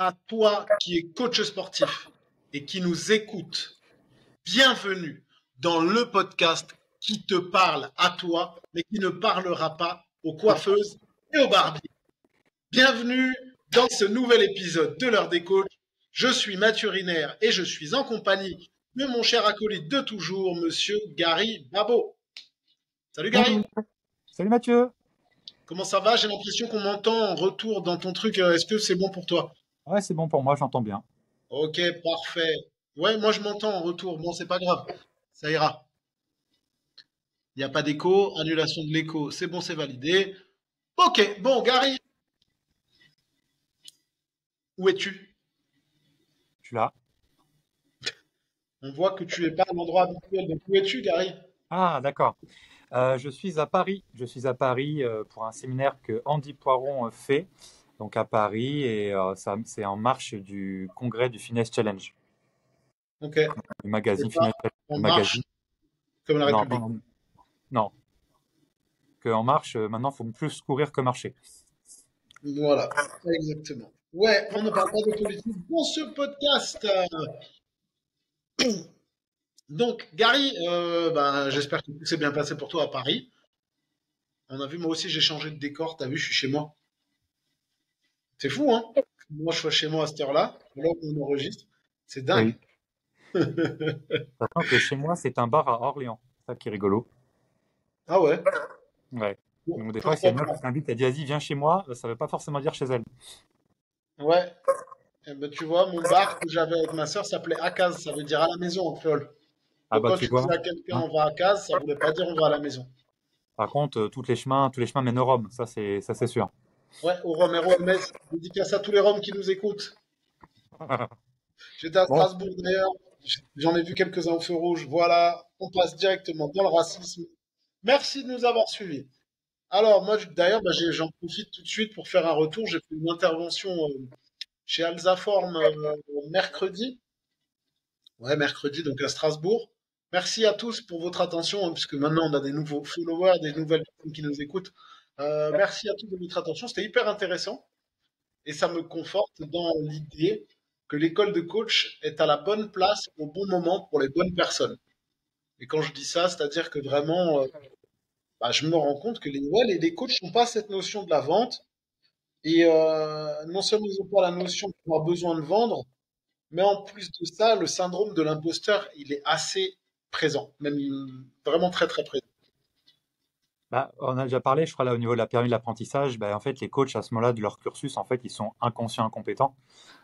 À toi qui es coach sportif et qui nous écoute, bienvenue dans le podcast qui te parle à toi, mais qui ne parlera pas aux coiffeuses et aux barbiers. Bienvenue dans ce nouvel épisode de l'heure des coachs. Je suis Mathieu Riner et je suis en compagnie de mon cher acolyte de toujours, monsieur Gary Babo. Salut Gary. Bonjour. Salut Mathieu. Comment ça va? J'ai l'impression qu'on m'entend en retour dans ton truc. Est-ce que c'est bon pour toi? Ouais, c'est bon pour moi, j'entends bien. Ok, parfait. Ouais, moi je m'entends en retour. Bon, c'est pas grave. Ça ira. Il n'y a pas d'écho. Annulation de l'écho. C'est bon, c'est validé. Ok, bon, Gary, où es-tu? Je suis là. On voit que tu es pas à l'endroit habituel. Donc, où es-tu, Gary? Ah, d'accord. Je suis à Paris. Je suis à Paris pour un séminaire que Andy Poiron fait, donc à Paris, et c'est en marche du congrès du Fitness Challenge, Ok. du C'est magazine pas Fitness Challenge, en le marche magazine. comme la Non, République. non, que en marche, maintenant, il faut plus courir que marcher. Voilà, exactement. Ouais, on ne parle pas de politique dans ce podcast. Donc, Gary, j'espère que tout s'est bien passé pour toi à Paris. On a vu, moi aussi, j'ai changé de décor. T'as vu, je suis chez moi. C'est fou, hein? Moi, je suis chez moi à cette heure-là, alors qu'on enregistre. C'est dingue. Oui. Sachant que chez moi, c'est un bar à Orléans. C'est ça qui est rigolo. Ah ouais? Ouais. Bon, Donc des fois, s'il y a pourquoi une meuf pas? qui t'invite, elle dit, vas-y, viens chez moi, ça veut pas forcément dire chez elle. Ouais. Eh ben, tu vois, mon bar que j'avais avec ma sœur s'appelait Akaz. Ça veut dire à la maison en créole. Ah Donc, bah quand tu tu dis vois. à quelqu'un Hein. on va à Akaz, ça voulait pas dire on va à la maison. Par contre, tous les chemins mènent au Rhum, ça c'est sûr. Ouais, au Rhum ROMS. Dédicace à tous les Roms qui nous écoutent. J'étais à Bon, Strasbourg d'ailleurs. J'en ai vu quelques-uns au feu rouge. Voilà, on passe directement dans le racisme. Merci de nous avoir suivis. Alors, moi, d'ailleurs, j'en profite tout de suite pour faire un retour. J'ai fait une intervention chez Alsaform mercredi. Ouais, mercredi, donc à Strasbourg. Merci à tous pour votre attention, hein, puisque maintenant on a des nouveaux followers, des nouvelles personnes qui nous écoutent. Merci à tous de votre attention. C'était hyper intéressant et ça me conforte dans l'idée que l'école de coach est à la bonne place au bon moment pour les bonnes personnes. Et quand je dis ça, c'est-à-dire que vraiment, je me rends compte que les coachs n'ont pas cette notion de la vente. Et non seulement ils n'ont pas la notion d'avoir besoin de vendre, mais en plus de ça, le syndrome de l'imposteur, il est assez présent, même vraiment très très présent. bah, on a déjà parlé, je crois, là, au niveau de la pyramide de l'apprentissage, bah, en fait, les coachs, à ce moment-là de leur cursus, en fait, ils sont inconscients, incompétents.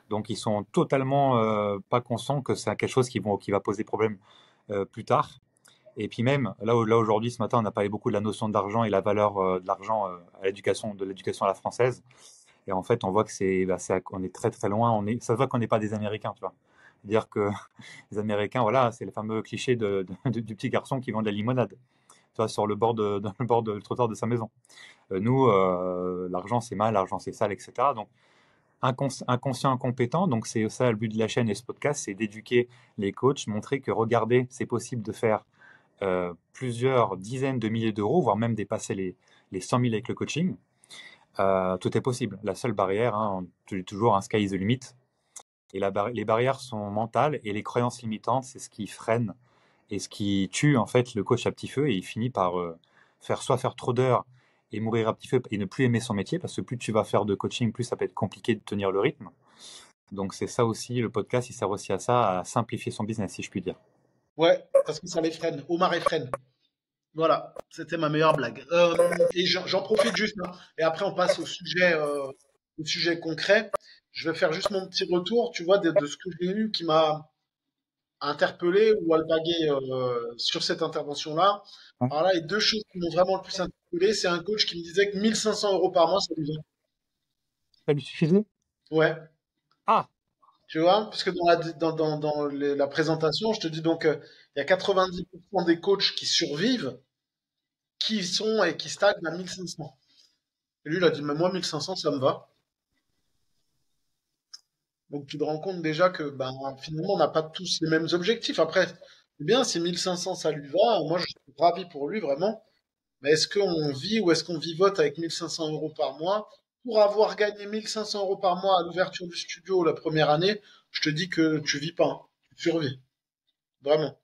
Donc, ils sont totalement pas conscients que c'est quelque chose qui va poser problème plus tard. Et puis même, là aujourd'hui, ce matin, on a parlé beaucoup de la notion d'argent et la valeur de l'argent à l'éducation, de l'éducation à la française. Et en fait, on voit que on est très très loin. Ça se voit qu'on n'est pas des Américains, tu vois. C'est-à-dire que les Américains, voilà, c'est le fameux cliché du petit garçon qui vend de la limonade, tu vois, sur le bord dans le bord de le trottoir de sa maison. Nous, l'argent c'est mal, l'argent c'est sale, etc. Donc inconscient, incompétent. Donc c'est ça le but de la chaîne et ce podcast, c'est d'éduquer les coachs, montrer que regardez, c'est possible de faire plusieurs dizaines de milliers d'euros, voire même dépasser les 100 000 avec le coaching. Tout est possible. La seule barrière, hein, toujours un sky is the limit. Et les barrières sont mentales et les croyances limitantes, c'est ce qui freine et ce qui tue en fait le coach à petit feu et il finit par faire trop d'heures et mourir à petit feu et ne plus aimer son métier parce que plus tu vas faire de coaching, plus ça peut être compliqué de tenir le rythme. Donc c'est ça aussi, le podcast, il sert aussi à ça, à simplifier son business, si je puis dire. Ouais, parce que ça les freine. Omar et freine. Voilà, c'était ma meilleure blague. Et j'en profite juste, hein, et après on passe au sujet concret. Je vais faire juste mon petit retour, tu vois, de ce que j'ai eu qui m'a interpellé ou alpagué sur cette intervention-là. Ouais. Alors là, les deux choses qui m'ont vraiment le plus interpellé, c'est un coach qui me disait que 1 500 € par mois, ça lui va. Ça lui suffisait? Ouais, Ah, tu vois, puisque la présentation, je te dis donc, il y a 90% des coachs qui survivent, qui sont et qui stagnent à 1 500. Et lui, il a dit, mais moi, 1 500, ça me va. Donc, tu te rends compte déjà que ben, finalement, on n'a pas tous les mêmes objectifs. Après, c'est bien, si 1 500, ça lui va. Moi, je suis ravi pour lui, vraiment. Mais est-ce qu'on vit ou est-ce qu'on vivote avec 1 500 € par mois? pour avoir gagné 1 500 € par mois à l'ouverture du studio la première année, je te dis que tu vis pas, hein. Tu survis. Vraiment.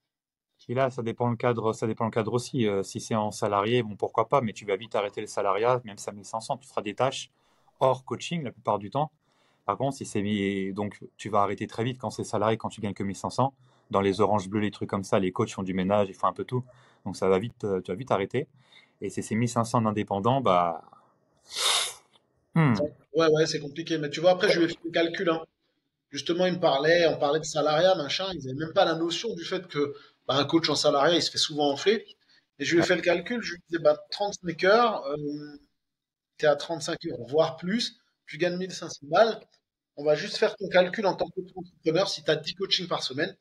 Et là, ça dépend le cadre aussi. Si c'est en salarié, bon, pourquoi pas, mais tu vas vite arrêter le salariat, même si à 1500, tu feras des tâches hors coaching la plupart du temps. Par contre, si c'est mis, donc tu vas arrêter très vite quand c'est salarié, quand tu gagnes que 1500. Dans les oranges bleues, les trucs comme ça, les coachs font du ménage, ils font un peu tout. Donc ça va vite, tu vas vite arrêter. Et si c'est 1500 d'indépendant, bah, hmm, Ouais, ouais, c'est compliqué. Mais tu vois, après, je lui ai fait le calcul, hein. Justement, on parlait de salariat, machin. Ils n'avaient même pas la notion du fait que bah, un coach en salariat, il se fait souvent enfler. Et je lui ai ouais, fait le calcul, je lui disais, bah, 35 heures, tu es à 35 heures, voire plus, tu gagnes 1 500 balles. On va juste faire ton calcul en tant qu'entrepreneur si tu as 10 coachings par semaine.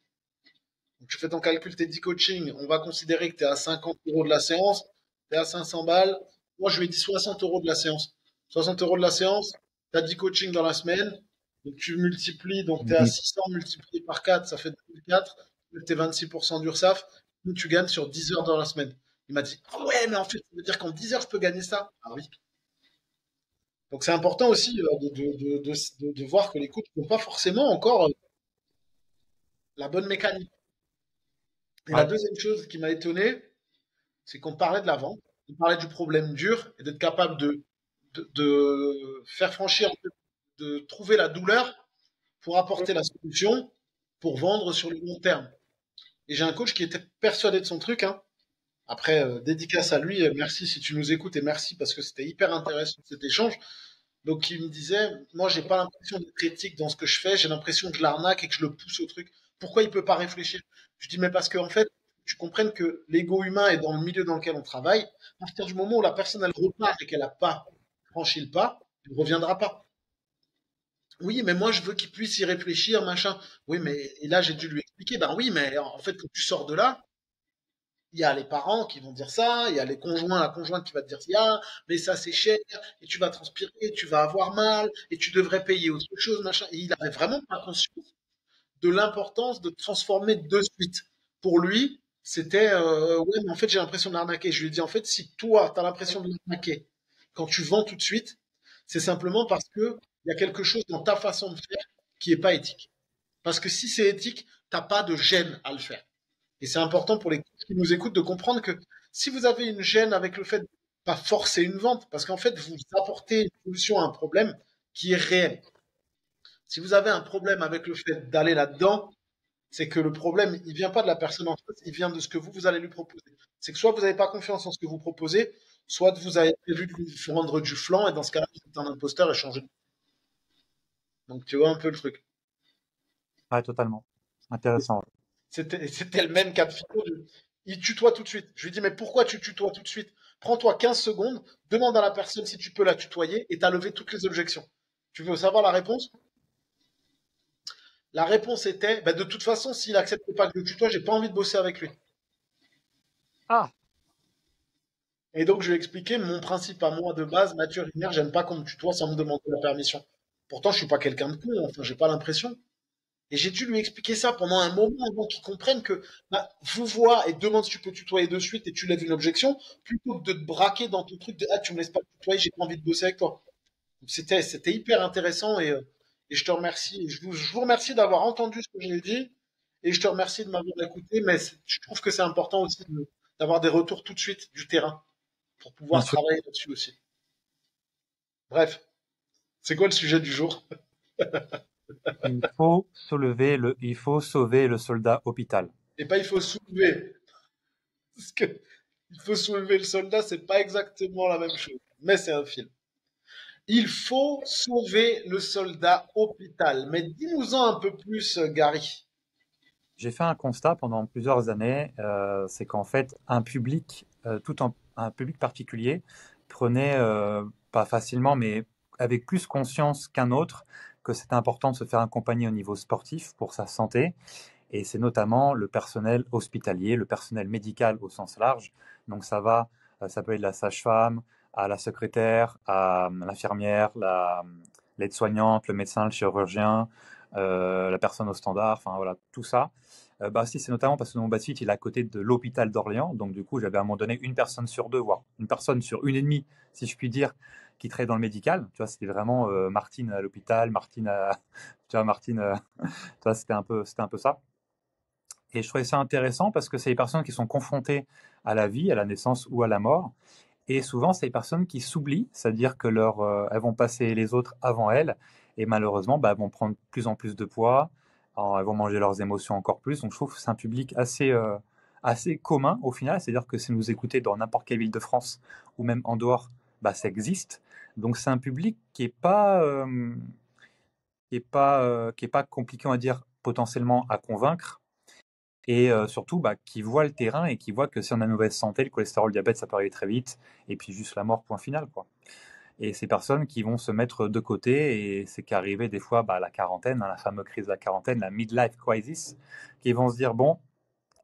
Donc, tu fais ton calcul, tes 10 coachings, on va considérer que tu es à 50 € de la séance, tu es à 500 balles. Moi, je lui ai dit 60 € de la séance. 60 € de la séance, tu as 10 coachings dans la semaine. Donc, tu multiplies, donc tu es à 600 multiplié par 4, ça fait 2004. Tu es 26% d'URSSAF. Donc, tu gagnes sur 10 heures dans la semaine. Il m'a dit, ah ouais, mais en fait, ça veut dire qu'en 10 heures, je peux gagner ça. Ah oui. Donc, c'est important aussi de voir que les coachs n'ont pas forcément encore la bonne mécanique. Et la ouais, deuxième chose qui m'a étonné, c'est qu'on parlait de la vente, on parlait du problème dur et d'être capable de faire franchir, de trouver la douleur pour apporter la solution pour vendre sur le long terme. Et j'ai un coach qui était persuadé de son truc, hein. Après, dédicace à lui, merci si tu nous écoutes et merci parce que c'était hyper intéressant cet échange. Donc il me disait, moi j'ai pas l'impression d'être éthique dans ce que je fais, j'ai l'impression que je l'arnaque et que je le pousse au truc. Pourquoi il peut pas réfléchir? Je dis mais parce qu'en fait, tu comprennes que l'ego humain est dans le milieu dans lequel on travaille. À partir du moment où la personne elle repart et qu'elle n'a pas franchi le pas, elle ne reviendra pas. Oui, mais moi je veux qu'il puisse y réfléchir, machin. Oui, mais et là j'ai dû lui expliquer, ben oui, mais en fait quand tu sors de là, il y a les parents qui vont dire ça, il y a les conjoints, la conjointe qui va te dire ah, mais ça c'est cher, et tu vas transpirer, tu vas avoir mal, et tu devrais payer autre chose, machin. Et il avait vraiment pas conscience de l'importance de transformer de suite. Pour lui, c'était ouais, mais en fait j'ai l'impression de l'arnaquer. Je lui ai dit en fait, si toi tu as l'impression de l'arnaquer quand tu vends tout de suite, c'est simplement parce que il y a quelque chose dans ta façon de faire qui est pas éthique. Parce que si c'est éthique, t'as pas de gêne à le faire. Et c'est important pour les coachs qui nous écoutent de comprendre que si vous avez une gêne avec le fait de pas forcer une vente, parce qu'en fait, vous apportez une solution à un problème qui est réel. Si vous avez un problème avec le fait d'aller là-dedans, c'est que le problème, il vient pas de la personne en face, il vient de ce que vous allez lui proposer. C'est que soit vous n'avez pas confiance en ce que vous proposez, soit vous avez prévu de lui rendre du flanc, et dans ce cas-là, vous êtes un imposteur et changez. Donc, tu vois un peu le truc. ouais, totalement. Intéressant. C'était le même cas de figure. Il tutoie tout de suite. Je lui dis, mais pourquoi tu tutoies tout de suite? Prends-toi 15 secondes, demande à la personne si tu peux la tutoyer et t'as levé toutes les objections. Tu veux savoir la réponse? La réponse était, bah, de toute façon, s'il accepte pas que je le tutoie, j'ai pas envie de bosser avec lui. Ah, Et donc, je lui ai expliqué mon principe à moi de base, Mathieu Rinière, j'aime pas qu'on me tutoie sans me demander la permission. Pourtant, je suis pas quelqu'un de con, enfin, j'ai pas l'impression. Et j'ai dû lui expliquer ça pendant un moment avant qu'il comprenne que bah, vous vois et demande si tu peux tutoyer de suite et tu lèves une objection, plutôt que de te braquer dans ton truc de ah tu me laisses pas tutoyer, j'ai pas envie de bosser avec toi. Donc, c'était hyper intéressant et je te remercie. Je vous remercie d'avoir entendu ce que j'ai dit et je te remercie de m'avoir écouté. Mais je trouve que c'est important aussi d'avoir des retours tout de suite du terrain pour bien pouvoir sûr. travailler là-dessus aussi. Bref, c'est quoi le sujet du jour? Il faut sauver le soldat hôpital. Et pas il faut soulever. Parce que il faut soulever le soldat, c'est pas exactement la même chose. Mais c'est un film. Il faut sauver le soldat hôpital. Mais dis-nous-en un peu plus, Gary. J'ai fait un constat pendant plusieurs années, c'est qu'en fait, un public particulier prenait, pas facilement, mais avec plus conscience qu'un autre, que c'était important de se faire accompagner au niveau sportif pour sa santé. Et c'est notamment le personnel hospitalier, le personnel médical au sens large. Donc ça peut être la sage-femme, à la secrétaire, à l'infirmière, l'aide-soignante, le médecin, le chirurgien, la personne au standard, enfin voilà, tout ça. Bah, si, c'est notamment parce que mon bâtiment il est à côté de l'hôpital d'Orléans, donc du coup j'avais à un moment donné une personne sur deux, voire une personne sur une et demie, si je puis dire, qui travaillaient dans le médical. Tu vois, c'était vraiment Martine à l'hôpital, Martine à, tu vois, Martine, tu vois, c'était un peu ça. Et je trouvais ça intéressant parce que c'est les personnes qui sont confrontées à la vie, à la naissance ou à la mort. Et souvent, c'est les personnes qui s'oublient, c'est-à-dire que elles vont passer les autres avant elles, et malheureusement, bah, elles vont prendre de plus en plus de poids, elles vont manger leurs émotions encore plus. Donc, je trouve que c'est un public assez commun au final, c'est-à-dire que si vous écoutez dans n'importe quelle ville de France ou même en dehors, bah, ça existe. Donc, c'est un public qui est pas compliqué, on va dire, potentiellement à convaincre, et surtout bah, qui voit le terrain et qui voit que si on a une mauvaise santé, le cholestérol, le diabète, ça peut arriver très vite, et puis juste la mort, point final, quoi. Et ces personnes qui vont se mettre de côté, et c'est qu'arrivé des fois bah, à la quarantaine, hein, la fameuse crise de la quarantaine, la midlife crisis, qui vont se dire, bon,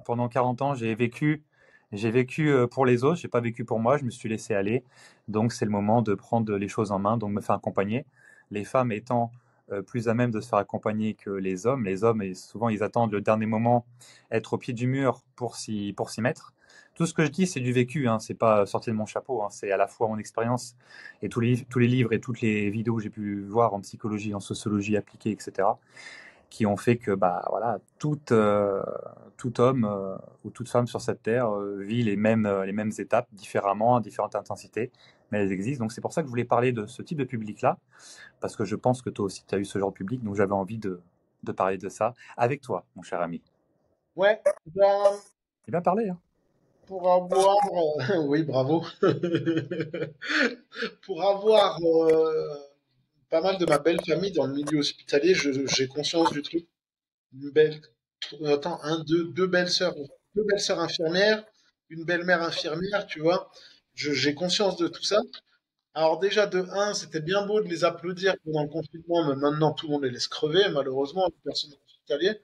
pendant 40 ans, j'ai vécu pour les autres, j'ai pas vécu pour moi, je me suis laissé aller. Donc c'est le moment de prendre les choses en main, donc me faire accompagner. Les femmes étant plus à même de se faire accompagner que les hommes. Les hommes, et souvent, ils attendent le dernier moment, être au pied du mur pour s'y mettre. Tout ce que je dis, c'est du vécu, hein, c'est pas sorti de mon chapeau, hein, c'est à la fois mon expérience et tous les livres et toutes les vidéos que j'ai pu voir en psychologie, en sociologie appliquée, etc., qui ont fait que bah, voilà, tout homme ou toute femme sur cette terre vit les mêmes étapes différemment, à différentes intensités, mais elles existent. Donc c'est pour ça que je voulais parler de ce type de public-là, parce que je pense que toi aussi tu as eu ce genre de public, donc j'avais envie de parler de ça avec toi, mon cher ami. Ouais, ben, C'est bien parlé, hein. pour avoir, oui, bravo, pour avoir pas mal de ma belle famille dans le milieu hospitalier, j'ai conscience du truc. Une belle, attends, deux belles sœurs infirmières, une belle-mère infirmière, tu vois. J'ai conscience de tout ça. Alors déjà, de un, c'était bien beau de les applaudir pendant le confinement, mais maintenant tout le monde les laisse crever, malheureusement, les personnes hospitalières.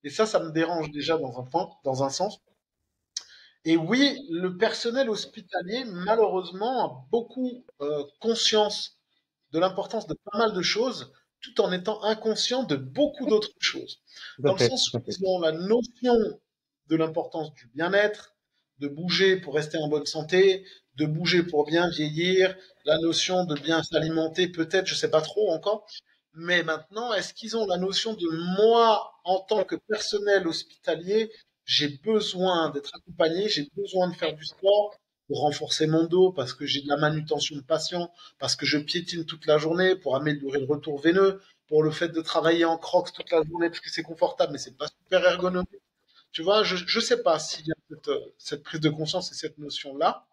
Et ça me dérange déjà dans un sens. Et oui, le personnel hospitalier, malheureusement, a beaucoup conscience de l'importance de pas mal de choses, tout en étant inconscient de beaucoup d'autres choses. Tout à Dans le fait, sens tout où à fait. ils ont la notion de l'importance du bien-être, de bouger pour rester en bonne santé, de bouger pour bien vieillir, la notion de bien s'alimenter, peut-être, je sais pas trop encore. Mais maintenant, est-ce qu'ils ont la notion de moi, en tant que personnel hospitalier, j'ai besoin d'être accompagné, j'ai besoin de faire du sport pour renforcer mon dos parce que j'ai de la manutention de patients, parce que je piétine toute la journée pour améliorer le retour veineux, pour le fait de travailler en crocs toute la journée parce que c'est confortable, mais c'est pas super ergonomique. Tu vois, je sais pas s'il y a cette prise de conscience et cette notion-là.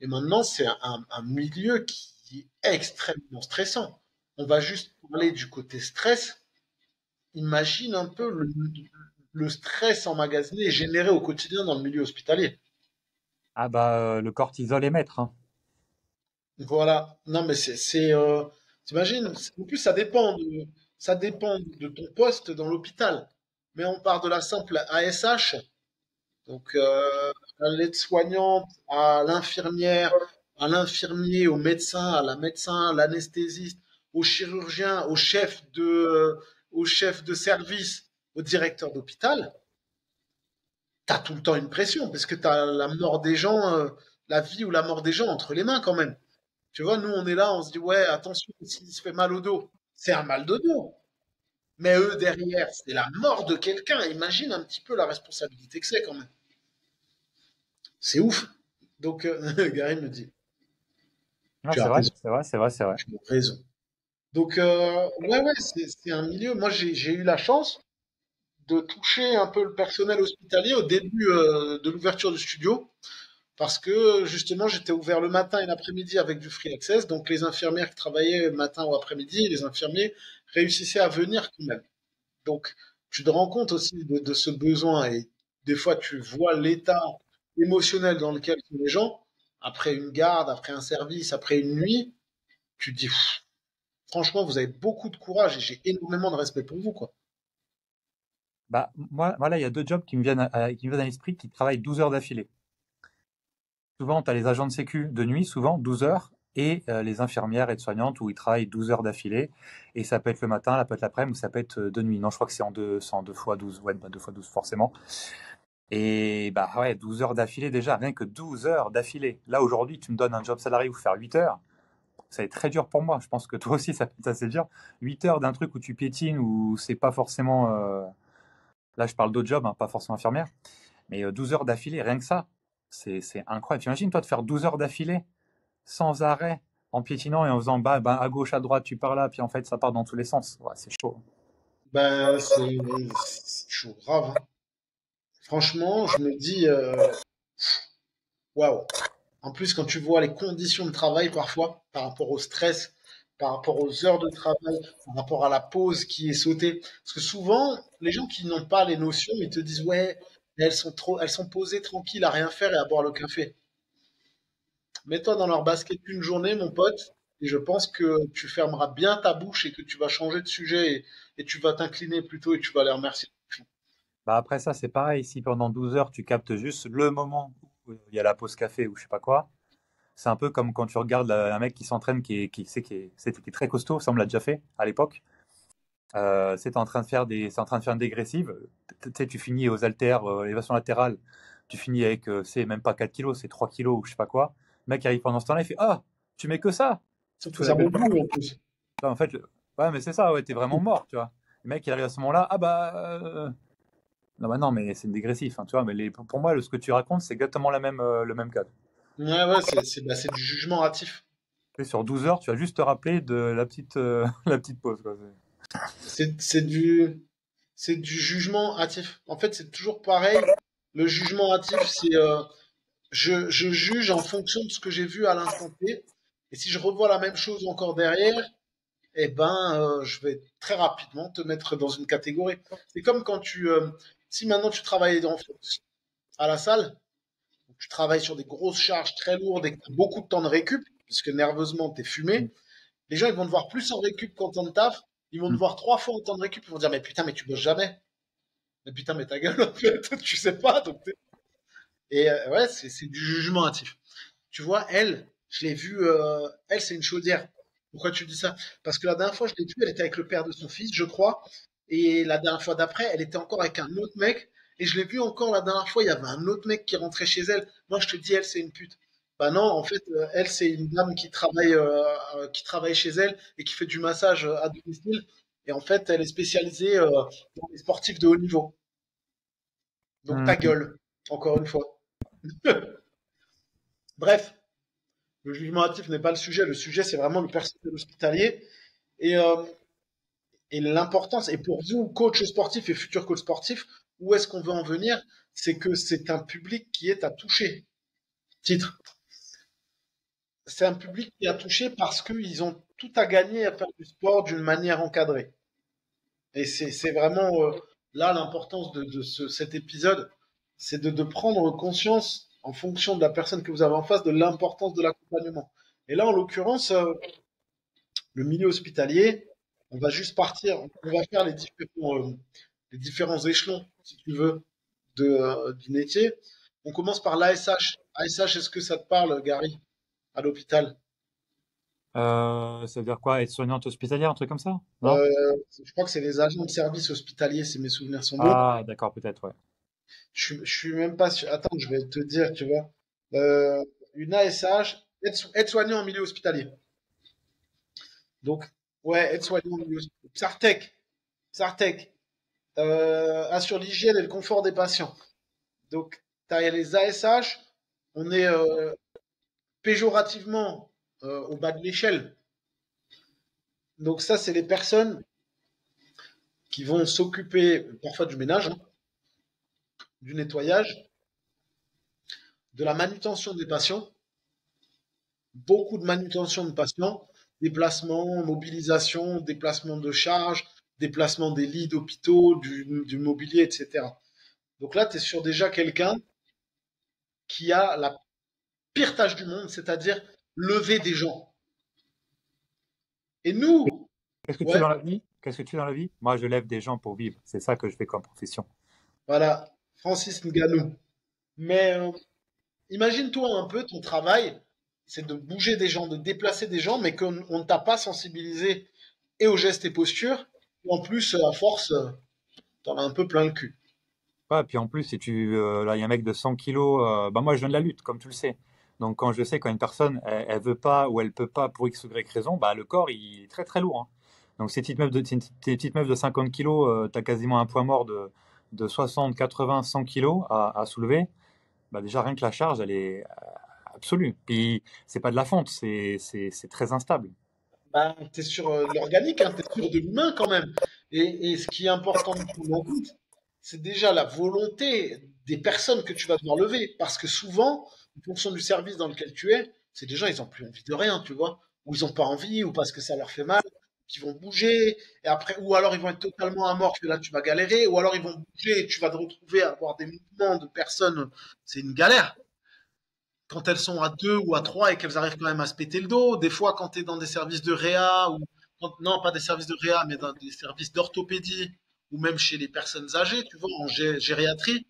Et maintenant, c'est un milieu qui est extrêmement stressant. On va juste parler du côté stress. Imagine un peu le stress emmagasiné et généré au quotidien dans le milieu hospitalier. Ah bah le cortisol est maître, hein. Voilà. Non, mais t'imagines, en plus, ça dépend de ton poste dans l'hôpital. Mais on part de la simple ASH, donc à l'aide-soignante, à l'infirmière, à l'infirmier, au médecin, à la médecin, à l'anesthésiste, au chirurgien, au chef de service, au directeur d'hôpital. T'as tout le temps une pression parce que t'as la mort des gens, la vie ou la mort des gens entre les mains quand même. Tu vois, nous, on est là, on se dit, ouais, attention, s'il se fait mal au dos, c'est un mal de dos. Mais eux, derrière, c'est la mort de quelqu'un. Imagine un petit peu la responsabilité que c'est quand même. C'est ouf. Donc, Gary me dit, Non, tu as c'est vrai, raison, c'est vrai, c'est vrai, c'est vrai. tu as raison. Donc, ouais, ouais, c'est un milieu. Moi, j'ai eu la chance de toucher un peu le personnel hospitalier au début de l'ouverture du studio. Parce que justement, j'étais ouvert le matin et l'après-midi avec du free access. Donc, les infirmières qui travaillaient matin ou après-midi, les infirmiers réussissaient à venir quand même. Donc, tu te rends compte aussi de ce besoin et des fois, tu vois l'état émotionnel dans lequel sont les gens après une garde, après un service, après une nuit. Tu te dis, pff, franchement, vous avez beaucoup de courage et j'ai énormément de respect pour vous, quoi. Bah, moi, voilà, il y a deux jobs qui me viennent à l'esprit qui travaillent 12 heures d'affilée. Souvent, tu as les agents de sécu de nuit, souvent 12 heures, et les infirmières et soignantes où ils travaillent 12 heures d'affilée. Et ça peut être le matin, ça peut être l'après-midi, ou ça peut être de nuit. Non, je crois que c'est en deux fois 12, ouais, bah, 2 fois 12 forcément. Et bah ouais, 12 heures d'affilée déjà, rien que 12 heures d'affilée. Là, aujourd'hui, tu me donnes un job salarié où faire 8 heures. ça va être très dur pour moi. Je pense que toi aussi, ça va être assez dur. 8 heures d'un truc où tu piétines, où c'est pas forcément. Là, je parle d'autres jobs, hein, pas forcément infirmière. Mais 12 heures d'affilée, rien que ça, c'est incroyable. T'imagines, toi, de faire 12 heures d'affilée, sans arrêt, en piétinant et en faisant bah, à gauche, à droite, tu pars là, puis en fait, ça part dans tous les sens. Ouais, c'est chaud. Ben, c'est chaud, grave, hein. Franchement, je me dis, waouh. En plus, quand tu vois les conditions de travail parfois, par rapport au stress, par rapport aux heures de travail, par rapport à la pause qui est sautée. Parce que souvent, les gens qui n'ont pas les notions, ils te disent, ouais, mais elles sont posées tranquilles à rien faire et à boire le café. Mets-toi dans leur basket une journée, mon pote, et je pense que tu fermeras bien ta bouche et que tu vas changer de sujet et tu vas t'incliner plutôt et tu vas les remercier. Bah après ça, c'est pareil. Si pendant 12 heures, tu captes juste le moment où il y a la pause café ou je sais pas quoi, c'est un peu comme quand tu regardes un mec qui s'entraîne, qui est très costaud, ça on me l'a déjà fait à l'époque. C'est en train de faire c'est en train de faire une dégressive. Tu sais, tu finis aux haltères, élévation latérale, tu finis avec, c'est même pas 4 kilos, c'est 3 kilos ou je sais pas quoi. Le mec arrive pendant ce temps-là, il fait ah, tu mets que ça. Sauf Tu que fous la ça belle vaut boule. plus en plus. En fait, ouais, mais c'est ça, ouais, t'es vraiment mort, tu vois. Le mec, il arrive à ce moment-là, ah bah, non, bah non, mais c'est une dégressif, hein, tu vois. Mais pour moi, ce que tu racontes, c'est exactement le même cas. Ouais, ouais, c'est du jugement hâtif. Tu sais, sur 12 heures, tu vas juste te rappeler de la petite, la petite pause, quoi. C'est c'est du, c'est du jugement hâtif. En fait, c'est toujours pareil. Le jugement hâtif, c'est je juge en fonction de ce que j'ai vu à l'instant T. Et si je revois la même chose encore derrière, eh ben, je vais très rapidement te mettre dans une catégorie. C'est comme quand si maintenant tu travailles à la salle, tu travailles sur des grosses charges très lourdes et que tu as beaucoup de temps de récup, puisque nerveusement tu es fumé, les gens ils vont te voir plus en récup qu'en temps de taf. Ils vont te Mm. voir 3 fois en temps de récup. Ils vont dire, mais putain, mais tu bosses jamais. Mais putain, mais ta gueule, en fait, tu sais pas. Et ouais, c'est du jugement hâtif. Tu vois, elle, je l'ai vue, elle, c'est une chaudière. Pourquoi tu dis ça? Parce que la dernière fois, je l'ai vue, elle était avec le père de son fils, je crois. Et la dernière fois d'après, elle était encore avec un autre mec. Et je l'ai vue encore la dernière fois, il y avait un autre mec qui rentrait chez elle. Moi, je te dis, elle, c'est une pute. Bah non, en fait, elle, c'est une dame qui travaille chez elle et qui fait du massage à domicile. Et en fait, elle est spécialisée dans les sportifs de haut niveau. Donc ta Mm. gueule, encore une fois. Bref, le jugement hâtif n'est pas le sujet. Le sujet, c'est vraiment le personnel hospitalier. Et, euh, et l'importance, et pour vous, coach sportif et futur coach sportif, où est-ce qu'on veut en venir? C'est que c'est un public qui est à toucher. Titre. C'est un public qui est à toucher parce qu'ils ont tout à gagner à faire du sport d'une manière encadrée. Et c'est vraiment là l'importance cet épisode, c'est de prendre conscience, en fonction de la personne que vous avez en face, de l'importance de l'accompagnement. Et là, en l'occurrence, le milieu hospitalier, on va juste partir, on va faire les différents échelons, si tu veux, du métier. On commence par l'ASH. ASH, est-ce que ça te parle, Gary, à l'hôpital? Ça veut dire quoi? Être soignante hospitalière, un truc comme ça? Non? Je crois que c'est les agents de service hospitalier, si mes souvenirs sont bons. Ah, d'accord, peut-être, ouais. Je suis même pas sûr. Attends, je vais te dire, tu vois. Une ASH, aide-soignant en milieu hospitalier. Donc, ouais, aide-soignant en milieu hospitalier. Sartec, assure l'hygiène et le confort des patients. Donc, tu as les ASH, on est péjorativement au bas de l'échelle. Donc, ça, c'est les personnes qui vont s'occuper parfois du ménage, hein, du nettoyage, de la manutention des patients, beaucoup de manutention de patients, déplacement, mobilisation, déplacement de charges, déplacement des lits d'hôpitaux, du mobilier, etc. Donc là, tu es sur déjà quelqu'un qui a la pire tâche du monde, c'est-à-dire lever des gens. Et nous, Qu'est-ce que tu fais ouais, dans la vie? Qu'est-ce que tu fais dans la vie? Moi, je lève des gens pour vivre. C'est ça que je fais comme profession. voilà, Francis Ngannou. Mais imagine-toi un peu ton travail, c'est de bouger des gens, de déplacer des gens, mais qu'on ne t'a pas sensibilisé et aux gestes et postures. Et en plus, à force, t'en as un peu plein le cul. Ouais, puis en plus, si là, il y a un mec de 100 kilos, bah moi, je viens de la lutte, comme tu le sais. Donc quand je sais quand une personne elle veut pas ou elle peut pas pour X ou Y raison, bah le corps il est très très lourd, hein. Donc ces petites meufs de 50 kilos, tu as quasiment un poids mort de 60, 80, 100 kilos à soulever. Bah déjà rien que la charge elle est absolue. Puis c'est pas de la fonte, c'est très instable. Ben, tu es sur l'organique, hein, tu es sur de l'humain quand même. Et ce qui est important de prendre en compte, c'est déjà la volonté des personnes que tu vas devoir lever. Parce que souvent, en fonction du service dans lequel tu es, c'est des gens, ils n'ont plus envie de rien, tu vois. Ou ils n'ont pas envie, ou parce que ça leur fait mal, qu'ils vont bouger, et après, ou alors ils vont être totalement amorphes, et là tu vas galérer, ou alors ils vont bouger et tu vas te retrouver à avoir des mouvements de personnes, c'est une galère quand elles sont à deux ou à trois et qu'elles arrivent quand même à se péter le dos. Des fois, quand tu es dans des services de réa, ou non, pas des services de réa, mais dans des services d'orthopédie, ou même chez les personnes âgées, tu vois, en gériatrie,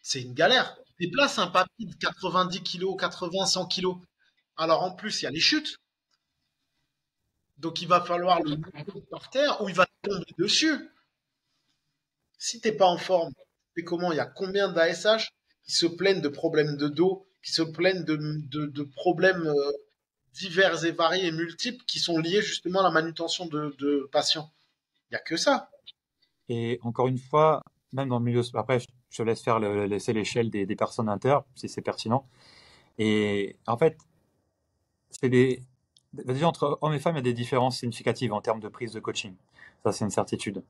c'est une galère. Tu déplaces un papy de 90 kilos, 80, 100 kilos. Alors en plus, il y a les chutes. Donc il va falloir le mettre par terre ou il va tomber dessus. Si t'es pas en forme, c'est comment? Il y a combien d'ASH qui se plaignent de problèmes de dos, qui se plaignent de problèmes divers et variés et multiples qui sont liés justement à la manutention de patients. Il n'y a que ça. Et encore une fois, même dans le milieu, après je te laisse faire laisser l'échelle des personnes inter si c'est pertinent. Et en fait, c'est des déjà entre hommes et femmes, il y a des différences significatives en termes de prise de coaching. Ça, c'est une certitude.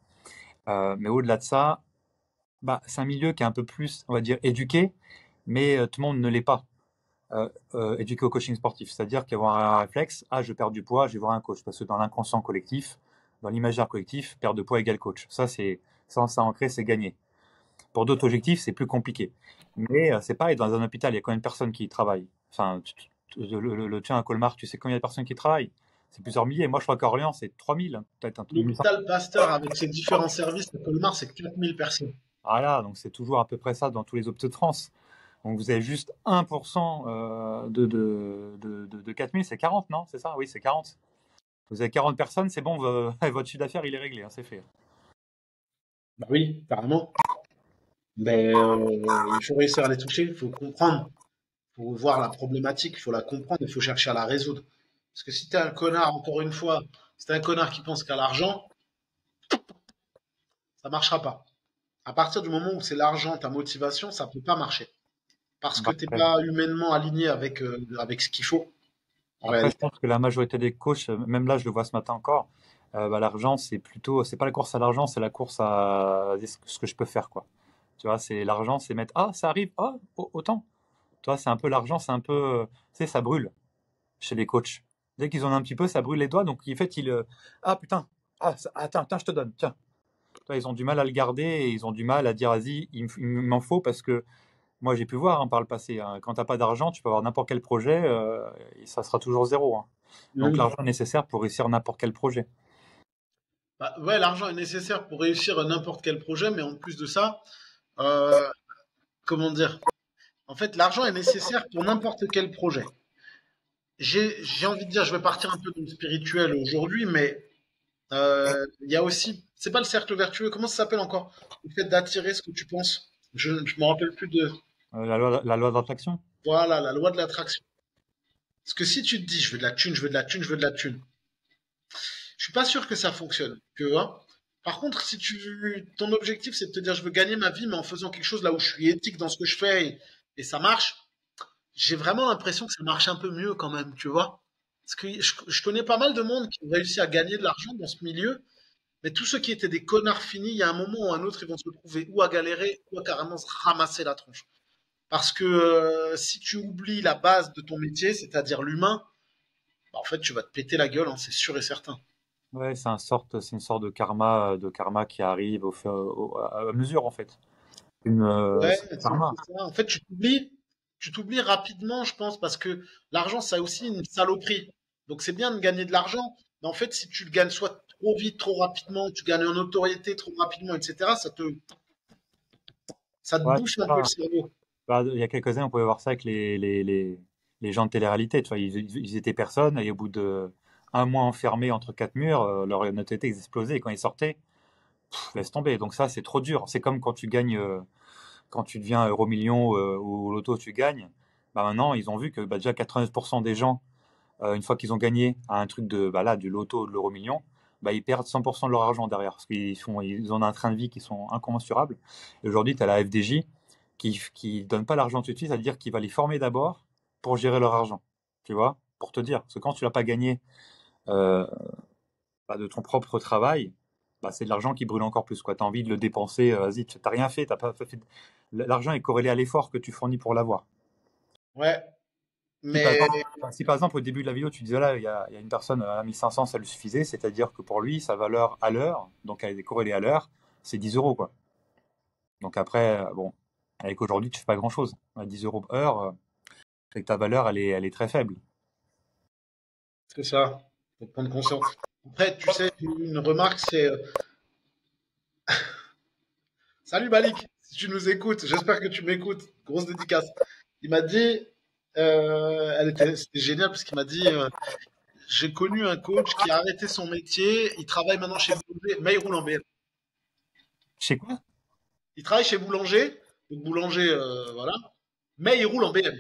Mais au-delà de ça, bah, c'est un milieu qui est un peu plus, on va dire, éduqué, mais tout le monde ne l'est pas. Éduqué au coaching sportif, c'est-à-dire qu'avoir un réflexe, ah, je perds du poids, je vais voir un coach, parce que dans l'inconscient collectif, dans l'imaginaire collectif, perte de poids égale coach. Ça, c'est sans ça ancré, c'est gagné. Pour d'autres objectifs, c'est plus compliqué. Mais c'est pareil, dans un hôpital, il y a combien de personnes qui y travaillent? Enfin, le tien à Colmar, tu sais combien de personnes qui y travaillent? C'est plusieurs milliers. Moi, je crois qu'à Orléans, c'est 3000, hein, peut-être un truc 1500. L'hôpital Pasteur, avec ses différents services à Colmar, c'est 4000 personnes. Ah là, donc c'est toujours à peu près ça dans tous les hôpitaux de France. Donc vous avez juste 1% de 4000, c'est 40, non? C'est ça? Oui, c'est 40. Vous avez 40 personnes, c'est bon, votre chiffre d'affaires, il est réglé, hein, c'est fait. Bah oui, carrément. Mais il faut réussir à les toucher, il faut comprendre, il faut voir la problématique, il faut la comprendre, il faut chercher à la résoudre. Parce que si t'es un connard, encore une fois, si t'es un connard qui pense qu'à l'argent, ça marchera pas. À partir du moment où c'est l'argent, ta motivation, ça peut pas marcher. Parce que Bah, t'es pas humainement aligné avec ce qu'il faut, en après, je réalité. pense que la majorité des coachs, même là, je le vois ce matin encore, bah, l'argent, c'est plutôt, c'est pas la course à l'argent, c'est la course à ce que je peux faire, quoi. Tu vois, c'est l'argent, c'est mettre, ah, ça arrive, ah, autant. Tu vois, c'est un peu l'argent, c'est un peu, tu sais, ça brûle chez les coachs. Dès qu'ils en ont un petit peu, ça brûle les doigts, donc en fait, ah, putain, ah, attends, attends, je te donne, tiens. Tu vois, ils ont du mal à le garder et ils ont du mal à dire, vas-y, il m'en faut parce que moi, j'ai pu voir, hein, par le passé, hein, quand t'as pas d'argent, tu peux avoir n'importe quel projet, et ça sera toujours zéro, hein. Donc Mm. l'argent est nécessaire pour réussir n'importe quel projet. Bah, ouais, l'argent est nécessaire pour réussir n'importe quel projet, mais en plus de ça, euh, comment dire? En fait, l'argent est nécessaire pour n'importe quel projet. J'ai envie de dire, je vais partir un peu dans le spirituel aujourd'hui, mais il y a aussi, c'est pas le cercle vertueux, comment ça s'appelle encore? Le fait d'attirer ce que tu penses. Je me rappelle plus de, La loi d'attraction. voilà, la loi de l'attraction. Parce que si tu te dis, je veux de la thune, je veux de la thune, je veux de la thune, je suis pas sûr que ça fonctionne. Par contre, si ton objectif c'est de te dire, je veux gagner ma vie, mais en faisant quelque chose là où je suis éthique dans ce que je fais et ça marche, j'ai vraiment l'impression que ça marche un peu mieux quand même, tu vois. Parce que je connais pas mal de monde qui ont réussi à gagner de l'argent dans ce milieu, mais tous ceux qui étaient des connards finis, il y a un moment ou un autre, ils vont se retrouver ou à galérer ou à carrément se ramasser la tronche. Parce que si tu oublies la base de ton métier, c'est-à-dire l'humain, bah, en fait, tu vas te péter la gueule, hein, c'est sûr et certain. Ouais, c'est une sorte de karma qui arrive à mesure, en fait. Ouais, C'est le c'est karma. c'est ça. En fait, tu t'oublies rapidement, je pense, parce que l'argent, ça a aussi une saloperie. Donc, c'est bien de gagner de l'argent, mais en fait, si tu le gagnes soit trop vite, trop rapidement, tu gagnes en notoriété trop rapidement, etc., ça te Ouais, bouffe c'est un peu le ça. cerveau. Bah, il y a quelques années, on pouvait voir ça avec les gens de télé-réalité. Tu vois, ils étaient personnes et au bout de un mois enfermés entre quatre murs, leur notoriété explosait et quand ils sortaient, laisse tomber. Donc ça, c'est trop dur. C'est comme quand tu gagnes, quand tu deviens euro million ou loto, tu gagnes. Bah, maintenant, ils ont vu que déjà 90% des gens, une fois qu'ils ont gagné à un truc du loto, de l'euro-million, bah, ils perdent 100% de leur argent derrière. Parce ils ont un train de vie qui sont incommensurables. Et aujourd'hui, tu as la FDJ qui donne pas l'argent tout de suite, c'est-à-dire qu'il va les former d'abord pour gérer leur argent. Tu vois? Pour te dire. Parce que quand tu l'as pas gagné euh, de ton propre travail, bah, c'est de l'argent qui brûle encore plus, quoi. Tu as envie de le dépenser, vas-y, tu n'as rien fait, t'as pas fait. L'argent est corrélé à l'effort que tu fournis pour l'avoir. Ouais, Si par mais exemple, si par exemple, au début de la vidéo tu disais là, il y a une personne à 1500, ça lui suffisait, c'est-à-dire que pour lui, sa valeur à l'heure, donc elle est corrélée à l'heure, c'est 10 euros, quoi. Donc après, bon, avec aujourd'hui, tu fais pas grand-chose. À 10 euros heure, c'est que ta valeur, elle est très faible. c'est ça. Faut prendre conscience. Après, tu sais, une remarque, c'est salut Malik, si tu nous écoutes, j'espère que tu m'écoutes. Grosse dédicace. Il m'a dit, c'était génial parce qu'il m'a dit, j'ai connu un coach qui a arrêté son métier, il travaille maintenant chez Boulanger, mais il roule en BM. Je sais quoi? Il travaille chez Boulanger, donc Boulanger, voilà, mais il roule en BM.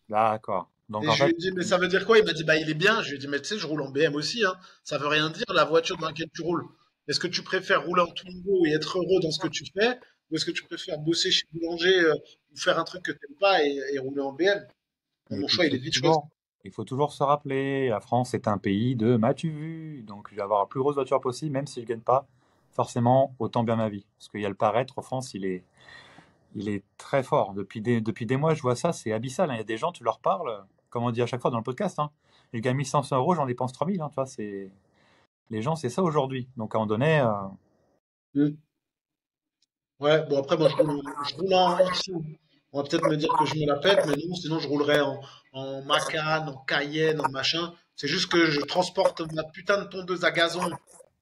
D'accord. Donc Et en je lui fait, ai dit, mais ça veut dire quoi? Il m'a dit, bah il est bien. Je lui ai dit, mais tu sais, je roule en BM aussi, hein. Ça veut rien dire la voiture dans laquelle tu roules. Est-ce que tu préfères rouler en Twingo et être heureux dans ce que tu fais, ou est-ce que tu préfères bosser chez Boulanger ou faire un truc que tu n'aimes pas et rouler en BM? et Mon puis choix, il est vite choisi. il faut toujours se rappeler, la France est un pays de m'as-tu vu? Donc je vais avoir la plus grosse voiture possible, même si je gagne pas forcément autant bien ma vie. Parce qu'il y a le paraître en France, il est très fort. Depuis des mois, je vois ça, c'est abyssal, hein. Il y a des gens, tu leur parles, comme on dit à chaque fois dans le podcast, hein. Je gagne 1500 euros, j'en dépense 3000, hein, tu vois, les gens, c'est ça aujourd'hui. Donc à un moment donné, Mm. Ouais, bon après moi je roule en dessous. On va peut-être me dire que je me la pète, mais non, sinon je roulerais en Macan, en Cayenne, en machin. C'est juste que je transporte ma putain de tondeuse à gazon,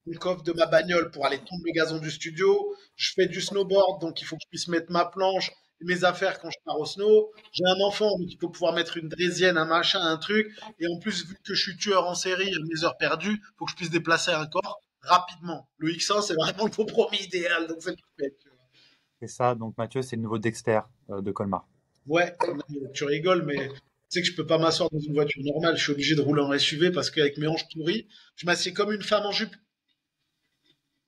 le coffre de ma bagnole pour aller tondre le gazon du studio. Je fais du snowboard, donc il faut que je puisse mettre ma planche et mes affaires quand je pars au snow. J'ai un enfant, donc il faut pouvoir mettre une draisienne, un machin, un truc. Et en plus, vu que je suis tueur en série, à mes heures perdues, il faut que je puisse déplacer un corps rapidement. Le X1, c'est vraiment le compromis idéal, donc c'est parfait. c'est ça. Donc Mathieu, c'est le nouveau Dexter de Colmar. Ouais, non, mais tu rigoles, mais tu sais que je peux pas m'asseoir dans une voiture normale. Je suis obligé de rouler en SUV parce qu'avec mes hanches pourries, je m'assieds comme une femme en jupe.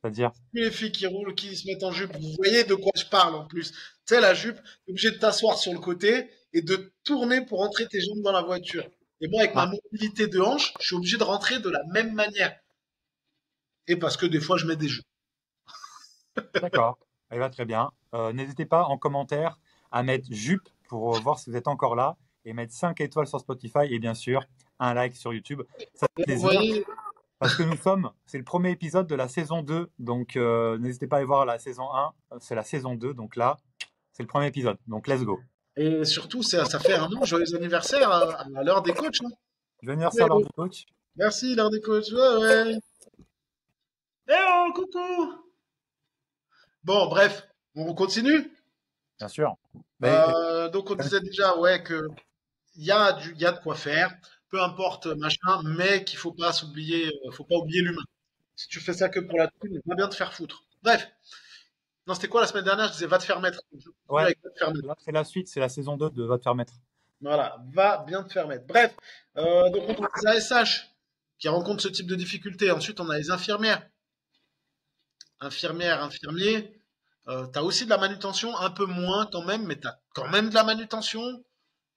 C'est-à-dire, Les filles qui roulent, qui se mettent en jupe, vous voyez de quoi je parle en plus. Tu sais, la jupe, t'es obligé de t'asseoir sur le côté et de tourner pour rentrer tes jambes dans la voiture. Et moi, avec ma ah, mobilité de hanche, je suis obligé de rentrer de la même manière. Et parce que des fois, je mets des jupes. d'accord, elle va très bien. N'hésitez pas en commentaire à mettre jupe pour voir si vous êtes encore là et mettre 5 étoiles sur Spotify et bien sûr un like sur YouTube. Ça fait Et vous plaisir voyez, parce que c'est le premier épisode de la saison 2. Donc n'hésitez pas à aller voir la saison 1, c'est la saison 2. Donc là, c'est le premier épisode. Donc let's go. et surtout, ça fait un an, joyeux anniversaire à l'heure des coachs. Hein. Je vais venir Eh ça lors oh, du coach. merci, l'heure des coachs. Ouais, ouais. Eh oh, coucou! Bon, bref, on continue. Bien sûr. Mais Donc on disait déjà ouais que il y a de quoi faire, peu importe machin, mais qu'il faut pas oublier l'humain. Si tu fais ça que pour la thune, va bien te faire foutre. Bref, non c'était quoi la semaine dernière? Je disais va te faire mettre. Je continue ouais, avec va te faire mettre. là c'est la suite, c'est la saison 2 de Va te faire mettre. Voilà, va bien te faire mettre. Bref, donc on a les ASH qui rencontrent ce type de difficultés. Ensuite on a les infirmiers. Tu as aussi de la manutention, un peu moins quand même, mais tu as quand même de la manutention.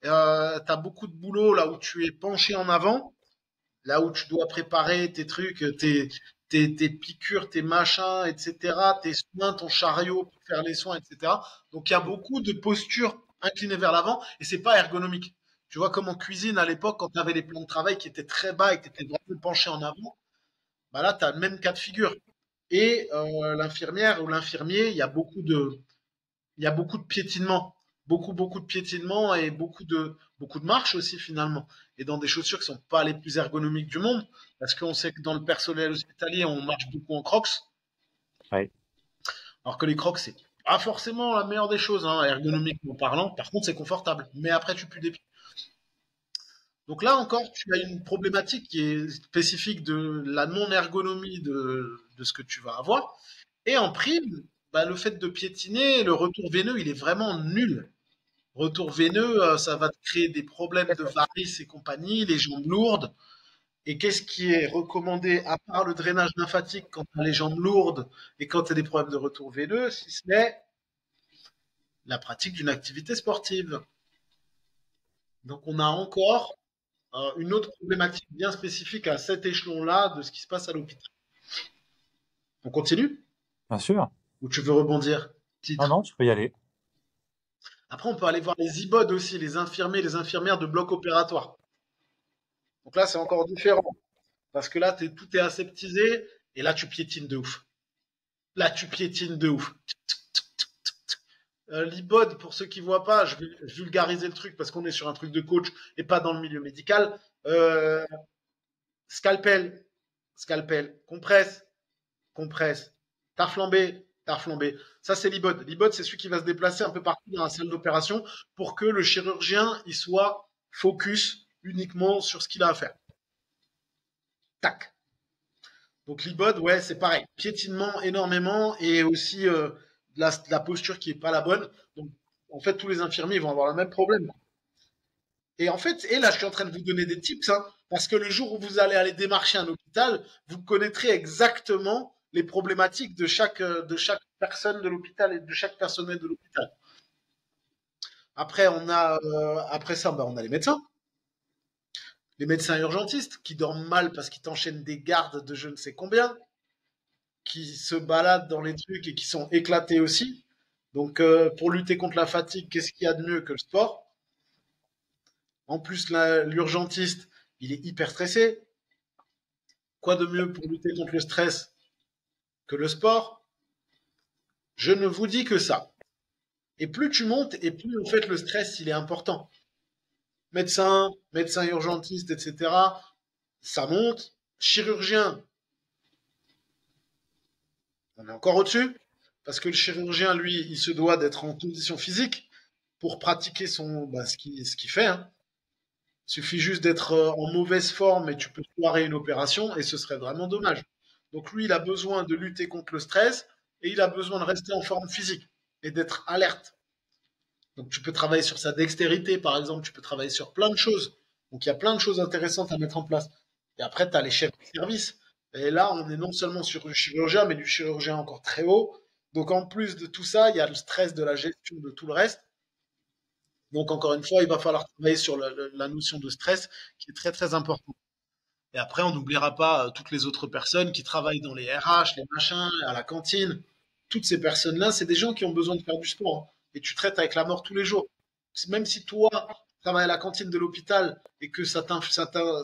Tu as beaucoup de boulot là où tu es penché en avant, là où tu dois préparer tes trucs, tes piqûres, tes machins, etc., tes soins, ton chariot pour faire les soins, etc. Donc il y a beaucoup de postures inclinées vers l'avant et c'est pas ergonomique. Tu vois, comme en cuisine à l'époque, quand tu avais les plans de travail qui étaient très bas et que tu étais vraiment penché en avant, bah là, tu as le même cas de figure. Et l'infirmière ou l'infirmier, il y a beaucoup de piétinement, beaucoup de piétinement et beaucoup de marche aussi finalement. Et dans des chaussures qui sont pas les plus ergonomiques du monde, parce qu'on sait que dans le personnel hospitalier, on marche beaucoup en Crocs, Ouais. alors que les Crocs c'est pas forcément la meilleure des choses, hein, ergonomiquement parlant. Par contre, c'est confortable, mais après tu pues des pieds. Donc là encore, tu as une problématique qui est spécifique de la non-ergonomie de ce que tu vas avoir. Et en prime, bah, le fait de piétiner, le retour veineux, il est vraiment nul. Retour veineux, ça va te créer des problèmes de varices et compagnie, les jambes lourdes. Et qu'est-ce qui est recommandé, à part le drainage lymphatique quand tu as les jambes lourdes et quand tu as des problèmes de retour veineux, si ce n'est la pratique d'une activité sportive. Donc on a encore une autre problématique bien spécifique à cet échelon-là de ce qui se passe à l'hôpital. On continue? Bien sûr. Ou tu veux rebondir? Non, Titre. non, tu peux y aller. Après, on peut aller voir les IBOD aussi, les infirmiers, les infirmières de bloc opératoire. Donc là, c'est encore différent. Parce que là, tout est aseptisé et là, tu piétines de ouf. Là, tu piétines de ouf. L'IBOD, pour ceux qui voient pas, je vais vulgariser le truc parce qu'on est sur un truc de coach et pas dans le milieu médical. Euh, scalpel, scalpel, compresse, compresse, tare flambé. Ça, c'est l'IBOD. L'IBOD, c'est celui qui va se déplacer un peu partout dans la salle d'opération pour que le chirurgien il soit focus uniquement sur ce qu'il a à faire. Tac. Donc l'IBOD, ouais, c'est pareil. Piétinement énormément et aussi la posture qui est pas la bonne. Donc, en fait, tous les infirmiers vont avoir le même problème. Et en fait, et là, je suis en train de vous donner des tips, hein, parce que le jour où vous allez aller démarcher un hôpital, vous connaîtrez exactement les problématiques de chaque personne de l'hôpital et de chaque personnel de l'hôpital. Après, après ça, bah, on a les médecins urgentistes qui dorment mal parce qu'ils t'enchaînent des gardes de je ne sais combien, qui se baladent dans les trucs et qui sont éclatés aussi. Donc, pour lutter contre la fatigue, qu'est-ce qu'il y a de mieux que le sport? En plus, l'urgentiste, il est hyper stressé. Quoi de mieux pour lutter contre le stress que le sport? Je ne vous dis que ça. Et plus tu montes, et plus en fait le stress, il est important. Médecin, médecin urgentiste, etc. Ça monte. Chirurgien, on est encore au-dessus. Parce que le chirurgien, lui, il se doit d'être en condition physique pour pratiquer ce qu'il fait. Hein. Il suffit juste d'être en mauvaise forme et tu peux foirer une opération et ce serait vraiment dommage. Donc lui, il a besoin de lutter contre le stress et il a besoin de rester en forme physique et d'être alerte. Donc tu peux travailler sur sa dextérité, par exemple, tu peux travailler sur plein de choses. Donc il y a plein de choses intéressantes à mettre en place. Et après, tu as les chefs de service. Et là, on est non seulement sur du chirurgien, mais du chirurgien encore très haut. Donc en plus de tout ça, il y a le stress de la gestion de tout le reste. Donc encore une fois, il va falloir travailler sur la notion de stress qui est très très importante. Et après, on n'oubliera pas toutes les autres personnes qui travaillent dans les RH, les machins, à la cantine. Toutes ces personnes-là, c'est des gens qui ont besoin de faire du sport. Hein. Et tu traites avec la mort tous les jours. Même si toi, tu travailles à la cantine de l'hôpital et que ça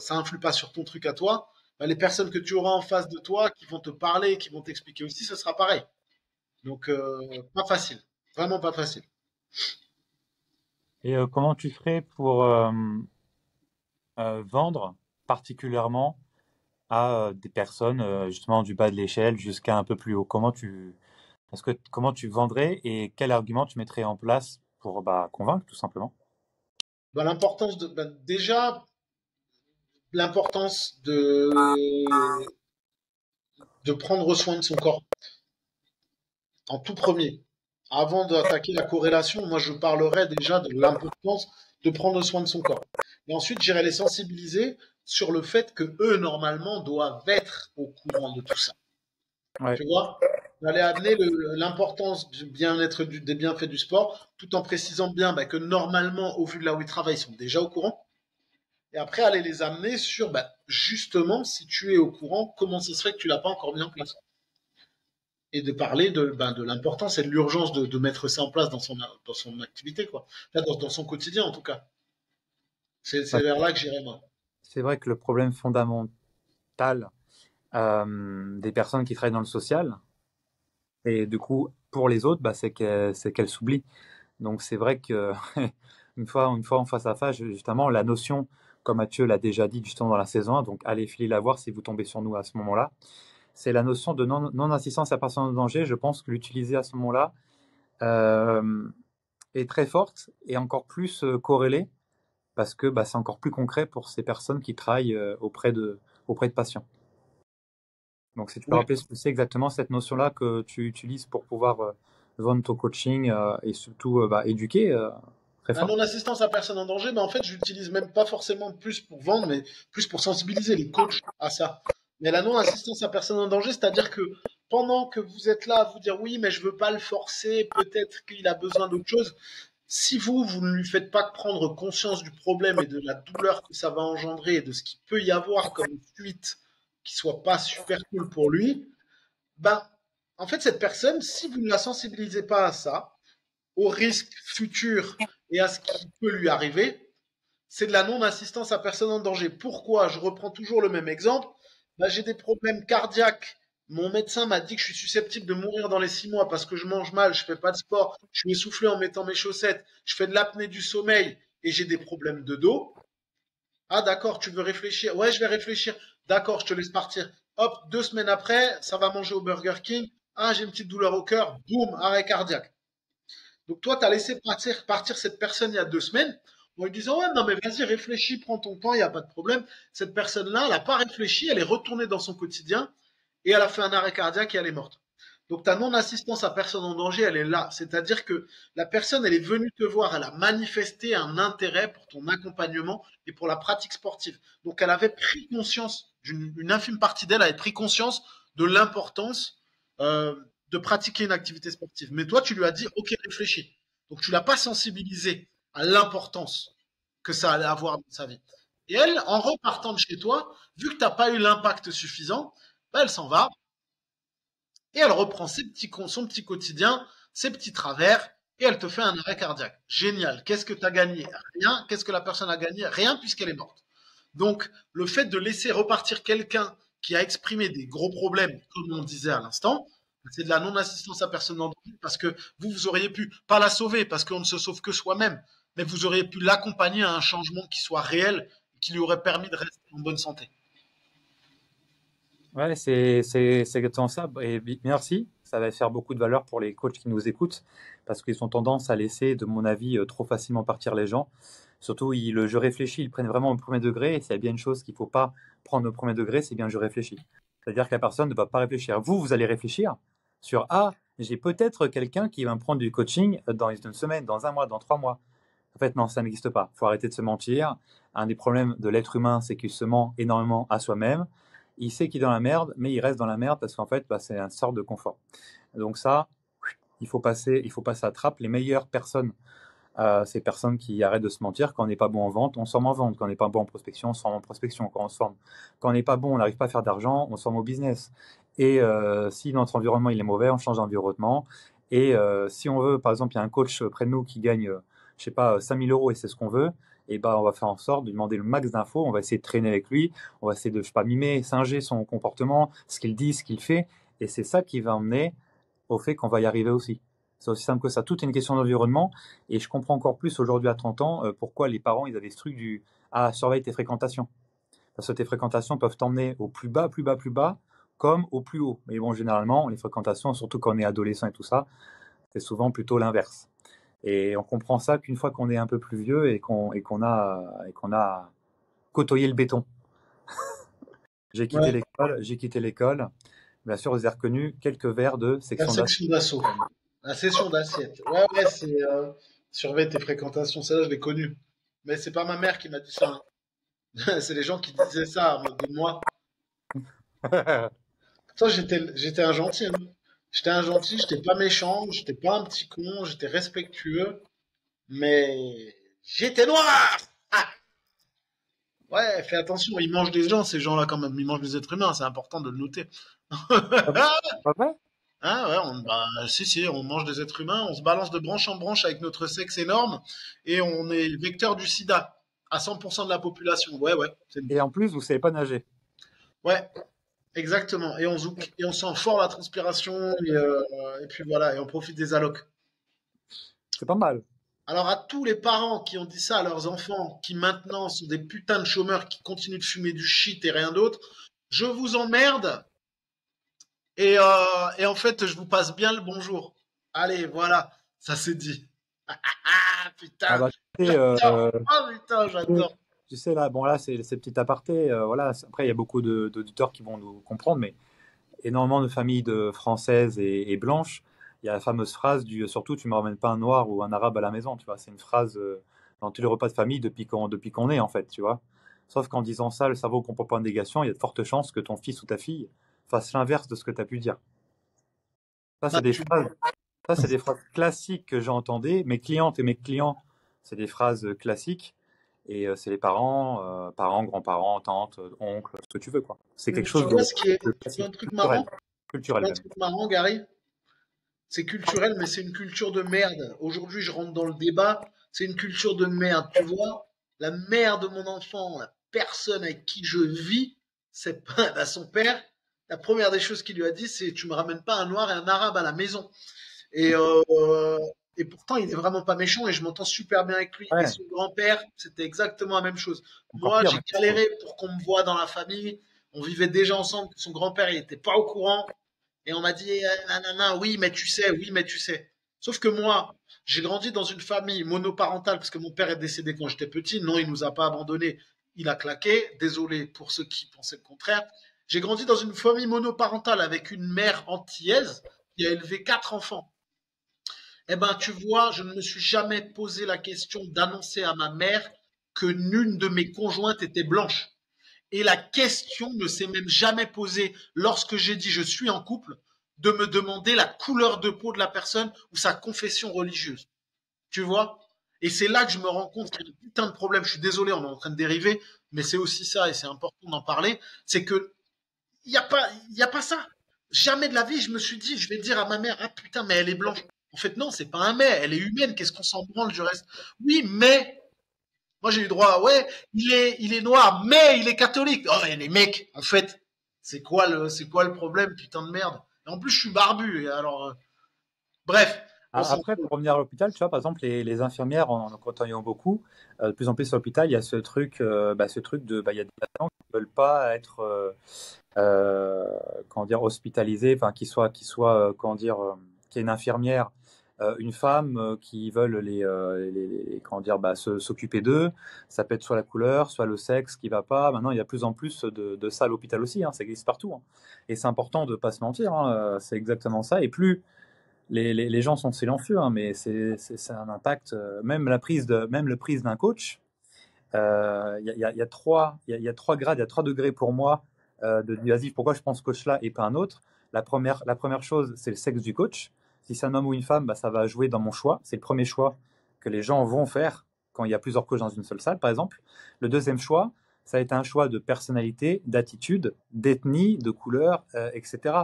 influe pas sur ton truc à toi, bah, les personnes que tu auras en face de toi, qui vont te parler, qui vont t'expliquer aussi, ce sera pareil. Donc, pas facile. Vraiment pas facile. Et comment tu ferais pour vendre particulièrement à des personnes justement du bas de l'échelle jusqu'à un peu plus haut? Comment tu vendrais et quel argument tu mettrais en place pour convaincre tout simplement? Bah, déjà, l'importance de prendre soin de son corps en tout premier. Avant d'attaquer la corrélation, moi je parlerai déjà de l'importance de prendre soin de son corps. Et ensuite, j'irai les sensibiliser sur le fait que eux, normalement, doivent être au courant de tout ça. Ouais. Tu vois? D'aller amener l'importance du bien-être des bienfaits du sport, tout en précisant bien bah, que normalement, au vu de là où ils travaillent, ils sont déjà au courant. Et après, aller les amener sur, bah, justement, si tu es au courant, comment ça se fait que tu l'as pas encore mis en place? Et de parler de l'importance et de l'urgence de mettre ça en place dans son activité, quoi. Là, dans son quotidien, en tout cas. Bah, C'est vers là que j'irai, moi. c'est vrai que le problème fondamental des personnes qui travaillent dans le social et du coup pour les autres, c'est qu'elles s'oublient. Donc c'est vrai que une fois en face à face, justement, la notion, comme Mathieu l'a déjà dit justement dans la saison 1, donc allez filer la voir si vous tombez sur nous à ce moment-là, c'est la notion de non-assistance à personne en danger. Je pense que l'utiliser à ce moment-là euh, est très forte et encore plus corrélée parce que c'est encore plus concret pour ces personnes qui travaillent auprès de patients. Donc si tu peux Ouais. rappeler ce que c'est exactement cette notion-là que tu utilises pour pouvoir vendre ton coaching et surtout éduquer. Très La fort. non-assistance à personne en danger, mais en fait, j'utilise même pas forcément plus pour vendre, mais plus pour sensibiliser les coachs à ça. Mais la non-assistance à personne en danger, c'est-à-dire que pendant que vous êtes là à vous dire oui, mais je veux pas le forcer, peut-être qu'il a besoin d'autre chose. Si vous ne lui faites pas prendre conscience du problème et de la douleur que ça va engendrer et de ce qu'il peut y avoir comme suite qui soit pas super cool pour lui, ben, en fait, cette personne, si vous ne la sensibilisez pas à ça, aux risques futurs et à ce qui peut lui arriver, c'est de la non-assistance à personne en danger. Pourquoi? Je reprends toujours le même exemple. Bah, j'ai des problèmes cardiaques. Mon médecin m'a dit que je suis susceptible de mourir dans les 6 mois parce que je mange mal, je fais pas de sport, je suis essoufflé en mettant mes chaussettes, je fais de l'apnée du sommeil et j'ai des problèmes de dos. Ah d'accord, tu veux réfléchir? Ouais, je vais réfléchir. D'accord, je te laisse partir. Hop, 2 semaines après, ça va manger au Burger King. Ah, j'ai une petite douleur au cœur. Boum, arrêt cardiaque. Donc toi, tu as laissé partir cette personne il y a 2 semaines en lui disant, ouais, non, mais vas-y, réfléchis, prends ton temps, il n'y a pas de problème. Cette personne-là, elle n'a pas réfléchi, elle est retournée dans son quotidien et elle a fait un arrêt cardiaque et elle est morte. Donc ta non-assistance à personne en danger, elle est là. C'est-à-dire que la personne, elle est venue te voir, elle a manifesté un intérêt pour ton accompagnement et pour la pratique sportive. Donc elle avait pris conscience, une infime partie d'elle avait pris conscience de l'importance euh, de pratiquer une activité sportive. Mais toi, tu lui as dit, ok, réfléchis. Donc tu l'as pas sensibilisé à l'importance que ça allait avoir dans sa vie. Et elle, en repartant de chez toi, vu que tu n'as pas eu l'impact suffisant, bah, elle s'en va, et elle reprend son petit quotidien, ses petits travers, et elle te fait un arrêt cardiaque. Génial. Qu'est-ce que tu as gagné? Rien. Qu'est-ce que la personne a gagné? Rien, puisqu'elle est morte. Donc, le fait de laisser repartir quelqu'un qui a exprimé des gros problèmes, comme on disait à l'instant, c'est de la non-assistance à personne en danger, parce que vous auriez pu, pas la sauver, parce qu'on ne se sauve que soi-même, mais vous auriez pu l'accompagner à un changement qui soit réel, qui lui aurait permis de rester en bonne santé. Ouais, c'est exactement ça. Et merci. Ça va faire beaucoup de valeur pour les coachs qui nous écoutent parce qu'ils ont tendance à laisser, de mon avis, trop facilement partir les gens. Surtout, je réfléchis, ils prennent vraiment au premier degré. Et s'il y a bien une chose qu'il ne faut pas prendre au premier degré, c'est bien je réfléchis. C'est-à-dire que la personne ne va pas réfléchir. Vous allez réfléchir sur ah, j'ai peut-être quelqu'un qui va me prendre du coaching dans une semaine, dans un mois, dans 3 mois. En fait, non, ça n'existe pas. Il faut arrêter de se mentir. Un des problèmes de l'être humain, c'est qu'il se ment énormément à soi-même. Il sait qu'il est dans la merde, mais il reste dans la merde parce qu'en fait, bah, c'est une sorte de confort. Donc ça, il faut passer à trappe. Les meilleures personnes, ces personnes qui arrêtent de se mentir. Quand on n'est pas bon en vente, on se forme en vente. Quand on n'est pas bon en prospection, on se forme en prospection. Quand on n'est pas bon, on n'arrive pas à faire d'argent, on se forme au business. Et si notre environnement il est mauvais, on change d'environnement. Et si on veut, par exemple, il y a un coach près de nous qui gagne, je sais pas, 5 000 € et c'est ce qu'on veut, et ben on va faire en sorte de demander le max d'infos. On va essayer de traîner avec lui. On va essayer de, je sais pas, mimer, singer son comportement, ce qu'il dit, ce qu'il fait. Et c'est ça qui va emmener au fait qu'on va y arriver aussi. C'est aussi simple que ça. Tout est une question d'environnement. Et je comprends encore plus aujourd'hui à 30 ans pourquoi les parents ils avaient ce truc du ah, surveille tes fréquentations. Parce que tes fréquentations peuvent t'emmener au plus bas, plus bas, plus bas, comme au plus haut. Mais bon, généralement, les fréquentations, surtout quand on est adolescent et tout ça, c'est souvent plutôt l'inverse. Et on comprend ça qu'une fois qu'on est un peu plus vieux et qu'on a côtoyé le béton. Ouais, J'ai quitté l'école. Bien sûr, vous avez reconnu quelques verres de la section d'assiette. section d'assaut. La session d'assiette. Ouais, ouais, c'est surveille tes fréquentations. Celle-là, je l'ai connue. Mais c'est pas ma mère qui m'a dit ça, hein. C'est les gens qui disaient ça de moi. Pourtant, j'étais un gentil, hein. J'étais un gentil, j'étais pas méchant, j'étais pas un petit con, j'étais respectueux, mais j'étais noir! Ah, ouais, fais attention, ils mangent des gens, ces gens-là, quand même. Ils mangent des êtres humains, c'est important de le noter. C'est pas vrai? Ah ouais, si, on mange des êtres humains, on se balance de branche en branche avec notre sexe énorme et on est vecteur du sida à 100% de la population. Ouais, ouais, c'est nous. Et en plus, vous savez pas nager. Ouais, exactement. Et on zouk, et on sent fort la transpiration et puis voilà, et on profite des allocs. C'est pas mal. Alors à tous les parents qui ont dit ça à leurs enfants, qui maintenant sont des putains de chômeurs qui continuent de fumer du shit et rien d'autre, je vous emmerde et en fait je vous passe bien le bonjour. Allez, voilà, ça c'est dit. Ah Ah putain, bah, tu sais, j'adore. Ah putain, tu j'adore. sais, là, bon là, c'est petit aparté. Voilà. Après, il y a beaucoup d'auditeurs qui vont nous comprendre, mais énormément de familles françaises et blanches, il y a la fameuse phrase du surtout tu me ramènes pas un noir ou un arabe à la maison, tu vois. C'est une phrase dans tous les repas de famille depuis qu'on est en fait, tu vois. Sauf qu'en disant ça, le cerveau comprend pas en négation, il y a de fortes chances que ton fils ou ta fille fasse l'inverse de ce que tu as pu dire. Ça, Bah, c'est des phrases, ça, c'est des phrases classiques que j'entendais. Mes clientes et mes clients, c'est des phrases classiques. Et c'est les parents, grands-parents, tantes, oncles, ce que tu veux, quoi. C'est quelque tu chose vois ce qui est, de tu vois classique, un truc culturel, marrant? Tu culturel vois un même. truc marrant, Gary? C'est culturel, mais c'est une culture de merde. Aujourd'hui, je rentre dans le débat. C'est une culture de merde. Tu vois, la mère de mon enfant, la personne avec qui je vis, c'est pas bah, son père. La première des choses qu'il lui a dit, c'est tu me ramènes pas un noir et un arabe à la maison. Et, euh, et pourtant, il est vraiment pas méchant et je m'entends super bien avec lui. Et Ouais, son grand-père, c'était exactement la même chose. encore Moi, pire j'ai même, je trouve. galéré pour qu'on me voie dans la famille. On vivait déjà ensemble. Son grand-père, il était pas au courant. Et on m'a dit, nanana, oui, mais tu sais, oui, mais tu sais. Sauf que moi, j'ai grandi dans une famille monoparentale parce que mon père est décédé quand j'étais petit. Non, il nous a pas abandonnés. Il a claqué. Désolé pour ceux qui pensaient le contraire. J'ai grandi dans une famille monoparentale avec une mère antillaise qui a élevé 4 enfants. Eh ben, tu vois, je ne me suis jamais posé la question d'annoncer à ma mère que l'une de mes conjointes était blanche. Et la question ne s'est même jamais posée lorsque j'ai dit je suis en couple, de me demander la couleur de peau de la personne ou sa confession religieuse. Tu vois? Et c'est là que je me rends compte qu'il y a un putain de problème. Je suis désolé, on est en train de dériver, mais c'est aussi ça et c'est important d'en parler. C'est que il y a pas ça. Jamais de la vie, je me suis dit, je vais dire à ma mère, ah putain, mais elle est blanche. En fait, non, c'est pas un mais, elle est humaine. Qu'est-ce qu'on s'en branle du reste? Oui, mais moi, j'ai eu droit à, ouais, il est noir, mais il est catholique. Oh, et les mecs, en fait, c'est quoi le problème, putain de merde. Et en plus, je suis barbu, et alors, bref, on s'en Après, fout. pour revenir à l'hôpital, tu vois, par exemple, les infirmières, en côtoyant beaucoup, de plus en plus à l'hôpital, il y a ce truc de, il y a des patients qui ne veulent pas être, euh, comment dire, hospitalisés, enfin, comment dire, qu'il y ait une infirmière, une femme qui veulent comment dire, s'occuper d'eux. Ça peut être soit la couleur, soit le sexe qui va pas. Maintenant, il y a de plus en plus de ça à l'hôpital aussi, hein, ça existe partout, hein. Et c'est important de pas se mentir, hein, c'est exactement ça. Et plus les gens sont silencieux, hein, mais c'est un impact. Même le prise d'un coach, il y a trois grades, il y a 3 degrés pour moi de vas-y, pourquoi je pense coach là et pas un autre. La première chose, c'est le sexe du coach. Si c'est un homme ou une femme, bah, ça va jouer dans mon choix. C'est le premier choix que les gens vont faire quand il y a plusieurs coachs dans une seule salle, par exemple. Le deuxième choix, ça va être un choix de personnalité, d'attitude, d'ethnie, de couleur, etc.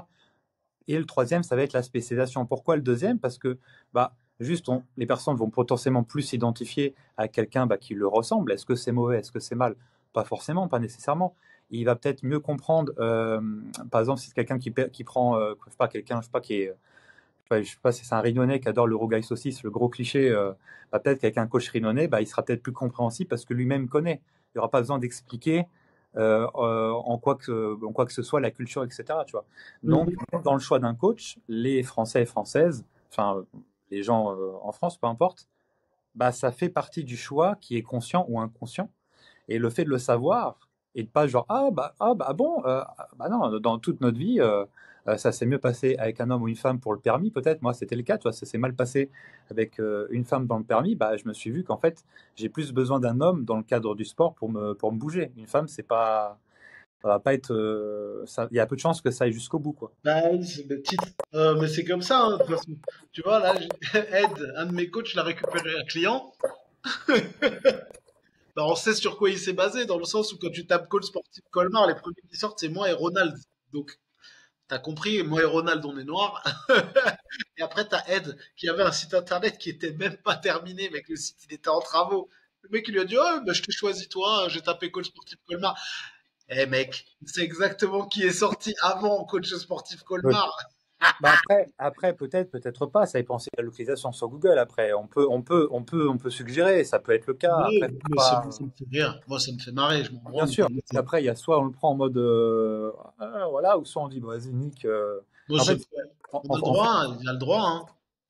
Et le troisième, ça va être la spécialisation. Pourquoi le deuxième? Parce que bah, les personnes vont potentiellement plus s'identifier à quelqu'un qui leur ressemble. Est-ce que c'est mauvais? Est-ce que c'est mal? Pas forcément, pas nécessairement. Il va peut-être mieux comprendre, par exemple, si c'est quelqu'un qui prend, je sais pas, quelqu'un, je sais pas, qui est, je sais pas si c'est un Rignonais qui adore le rougail saucisse, le gros cliché, peut-être qu'avec un coach Rignonais, il sera peut-être plus compréhensible parce que lui-même connaît. Il n'y aura pas besoin d'expliquer en quoi que ce soit la culture, etc. Tu vois. Donc, Mhm. dans le choix d'un coach, les Français et Françaises, enfin les gens en France, peu importe, ça fait partie du choix qui est conscient ou inconscient. Et le fait de le savoir et de pas genre ah bon non, dans toute notre vie ça s'est mieux passé avec un homme ou une femme pour le permis, peut-être moi c'était le cas, tu vois, ça s'est mal passé avec une femme dans le permis, je me suis vu qu'en fait j'ai plus besoin d'un homme dans le cadre du sport pour me bouger. Une femme, c'est pas, ça va pas être il y a peu de chances que ça aille jusqu'au bout, quoi. Bah, oui, c'est des petites. Mais c'est comme ça, hein, de toute façon. Tu vois, là, Ed, un de mes coachs, il a récupéré un client. Bah, on sait sur quoi il s'est basé, dans le sens où quand tu tapes coach sportif Colmar, les premiers qui sortent, c'est moi et Ronald. Donc, t'as compris, moi et Ronald, on est noirs. Et après, t'as Ed, qui avait un site internet qui était même pas terminé, mec, le site, il était en travaux. Le mec, il lui a dit, oh, bah, je te choisis toi, j'ai tapé coach sportif Colmar. Eh, mec, c'est exactement qui est sorti avant coach sportif Colmar. Après peut-être, peut-être pas. Ça dépend aussi de la localisation sur Google. Après, on peut suggérer. Ça peut être le cas. Après, Ouais, faut mais pas. ça me fait rire. Moi, ça me fait marrer, je m'en Bien branle. sûr. Après, il y a soit on le prend en mode voilà, ou soit on dit bah, vas-y nique. Moi, En fait, on a le droit, hein, il a le droit, hein.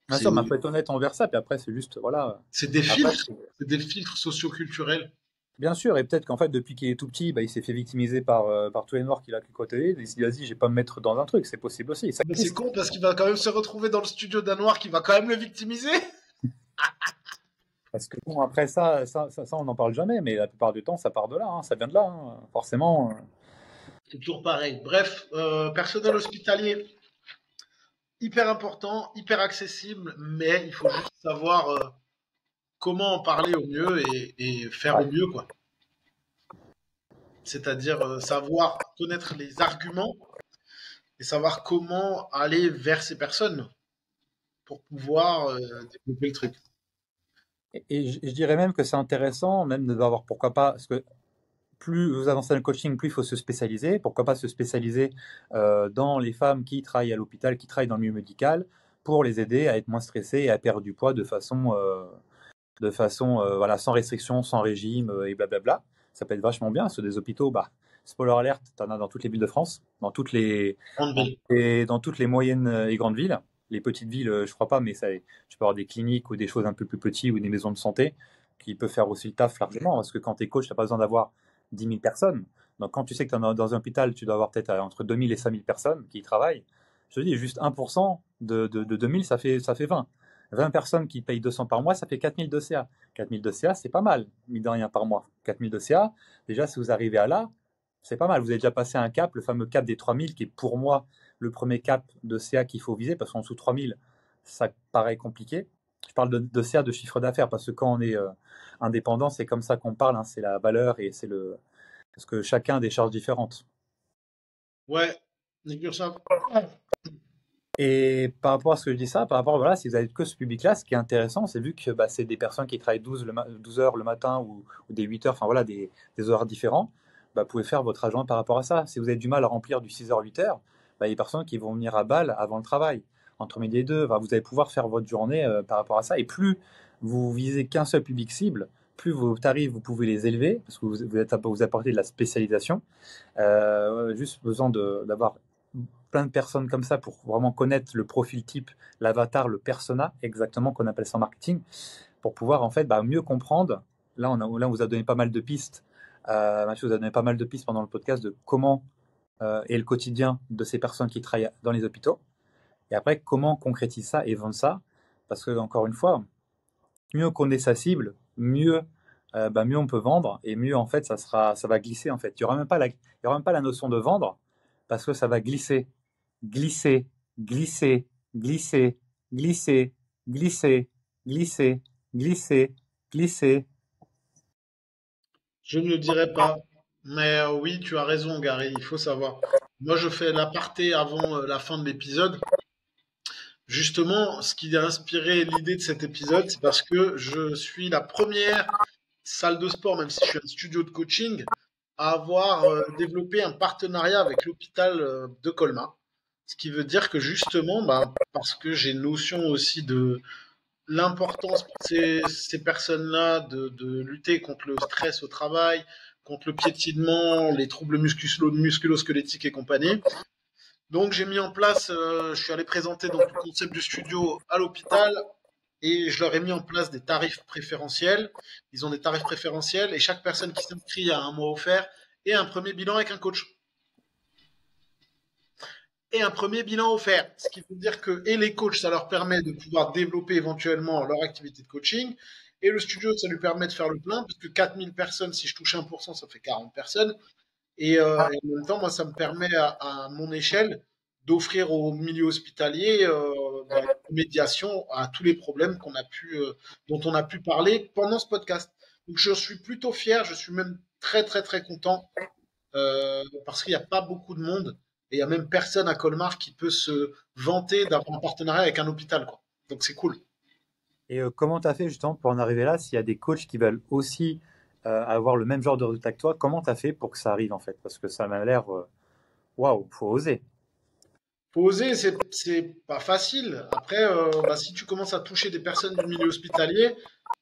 bien C'est sûr, mais faut être honnête envers ça. Puis après, c'est juste voilà. c'est des Après, filtres, c'est des filtres socioculturels. Bien sûr, et peut-être qu'en fait, depuis qu'il est tout petit, bah, il s'est fait victimiser par tous les noirs qu'il a pu côtoyer. Il s'est dit, vas-y, je vais pas me mettre dans un truc, c'est possible aussi, ça Mais c'est existe. con parce qu'il va quand même se retrouver dans le studio d'un noir qui va quand même le victimiser. Parce que bon, après ça, on n'en parle jamais, mais la plupart du temps, ça part de là, hein, ça vient de là, hein, forcément. C'est toujours pareil. Bref, personnel hospitalier, hyper important, hyper accessible, mais il faut juste savoir comment en parler au mieux et faire au Ouais. mieux, quoi. C'est-à-dire savoir connaître les arguments et savoir comment aller vers ces personnes pour pouvoir développer le truc. Et je dirais même que c'est intéressant, même d'avoir, pourquoi pas, parce que plus vous avancez dans le coaching, plus il faut se spécialiser. Pourquoi pas se spécialiser dans les femmes qui travaillent à l'hôpital, qui travaillent dans le milieu médical, pour les aider à être moins stressées et à perdre du poids de façon voilà, sans restriction, sans régime et blablabla. Ça peut être vachement bien. Sur des hôpitaux, bah, spoiler alert, tu en as dans toutes les villes de France, En ville. dans toutes les moyennes et grandes villes. Les petites villes, je crois pas, mais ça, tu peux avoir des cliniques ou des choses un peu plus petites ou des maisons de santé qui peuvent faire aussi le taf largement. Parce que quand tu es coach, tu n'as pas besoin d'avoir 10 000 personnes. Donc quand tu sais que dans un hôpital, tu dois avoir peut-être entre 2 000 et 5 000 personnes qui y travaillent. Je te dis, juste 1% de 2 000, ça fait 20. 20 personnes qui payent 200 par mois, ça fait 4 000 de CA. 4 000 de CA, c'est pas mal, mine de rien, par mois. 4 000 de CA, déjà, si vous arrivez à là, c'est pas mal. Vous avez déjà passé un cap, le fameux cap des 3 000, qui est pour moi le premier cap de CA qu'il faut viser, parce qu'en dessous de 3 000, ça paraît compliqué. Je parle de CA, de chiffre d'affaires, parce que quand on est indépendant, c'est comme ça qu'on parle, hein, c'est la valeur et c'est le. Parce que chacun a des charges différentes. Ouais, Nick ça. Et par rapport à ce que je dis ça, par rapport, voilà, si vous avez que ce public-là, ce qui est intéressant, c'est vu que bah, c'est des personnes qui travaillent 12 heures le matin ou des 8 heures, enfin voilà, des horaires différents, bah, vous pouvez faire votre agenda par rapport à ça. Si vous avez du mal à remplir du 6 heures, 8 heures, bah, il y a des personnes qui vont venir à balle avant le travail, entre midi et deux. Bah, vous allez pouvoir faire votre journée par rapport à ça. Et plus vous visez qu'un seul public cible, plus vos tarifs, vous pouvez les élever, parce que vous apportez de la spécialisation. Juste besoin d'avoir plein de personnes comme ça pour vraiment connaître le profil type, l'avatar, le persona, exactement qu'on appelle ça en marketing, pour pouvoir en fait bah, mieux comprendre. Là, on vous a donné pas mal de pistes. Mathieu vous a donné pas mal de pistes pendant le podcast de comment est le quotidien de ces personnes qui travaillent dans les hôpitaux. Et après, comment on concrétise ça et vendre ça. Parce que, encore une fois, mieux qu'on ait sa cible, mieux on peut vendre et mieux en fait ça va glisser en fait. Il y aura même pas la notion de vendre parce que ça va glisser, glisser, glisser, glisser, glisser, glisser, glisser, glisser, glisser. Je ne le dirai pas. Mais oui, tu as raison, Gary, il faut savoir. Moi, je fais l'aparté avant la fin de l'épisode. Justement, ce qui a inspiré l'idée de cet épisode, c'est parce que je suis la première salle de sport, même si je suis un studio de coaching, à avoir développé un partenariat avec l'hôpital de Colmar. Ce qui veut dire que justement, bah, parce que j'ai notion aussi de l'importance pour ces personnes-là de lutter contre le stress au travail, contre le piétinement, les troubles musculo-squelettiques et compagnie. Donc j'ai mis en place, je suis allé présenter donc le concept du studio à l'hôpital et je leur ai mis en place des tarifs préférentiels. Ils ont des tarifs préférentiels et chaque personne qui s'inscrit a un mois offert et un premier bilan avec un coach. Et un premier bilan offert. Ce qui veut dire que et les coachs, ça leur permet de pouvoir développer éventuellement leur activité de coaching. Et le studio, ça lui permet de faire le plein, parce que 4000 personnes, si je touche 1%, ça fait 40 personnes. Et en même temps, moi, ça me permet à mon échelle d'offrir au milieu hospitalier bah, une médiation à tous les problèmes dont on a pu parler pendant ce podcast. Donc je suis plutôt fier, je suis même très très très content parce qu'il n'y a pas beaucoup de monde et il n'y a même personne à Colmar qui peut se vanter d'avoir un partenariat avec un hôpital, quoi. Donc c'est cool. Et comment tu as fait justement pour en arriver là? S'il y a des coachs qui veulent aussi avoir le même genre de résultat que toi, comment tu as fait pour que ça arrive en fait? Parce que ça m'a l'air, waouh, faut oser. Faut oser, c'est pas facile. Après, bah, si tu commences à toucher des personnes du milieu hospitalier,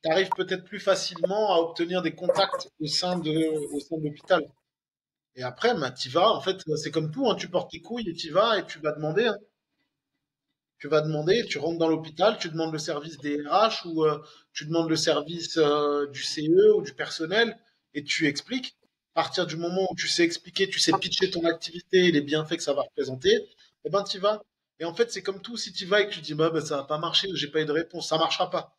tu arrives peut-être plus facilement à obtenir des contacts au sein de l'hôpital. Et après, bah, tu vas, en fait, c'est comme tout, hein, tu portes tes couilles et tu vas et tu vas demander, hein. Tu vas demander, tu rentres dans l'hôpital, tu demandes le service des RH ou tu demandes le service du CE ou du personnel et tu expliques. À partir du moment où tu sais expliquer, tu sais pitcher ton activité et les bienfaits que ça va représenter, eh ben, tu y vas. Et en fait, c'est comme tout, si tu y vas et que tu dis, bah, ça va pas marcher, ou j'ai pas eu de réponse, ça marchera pas.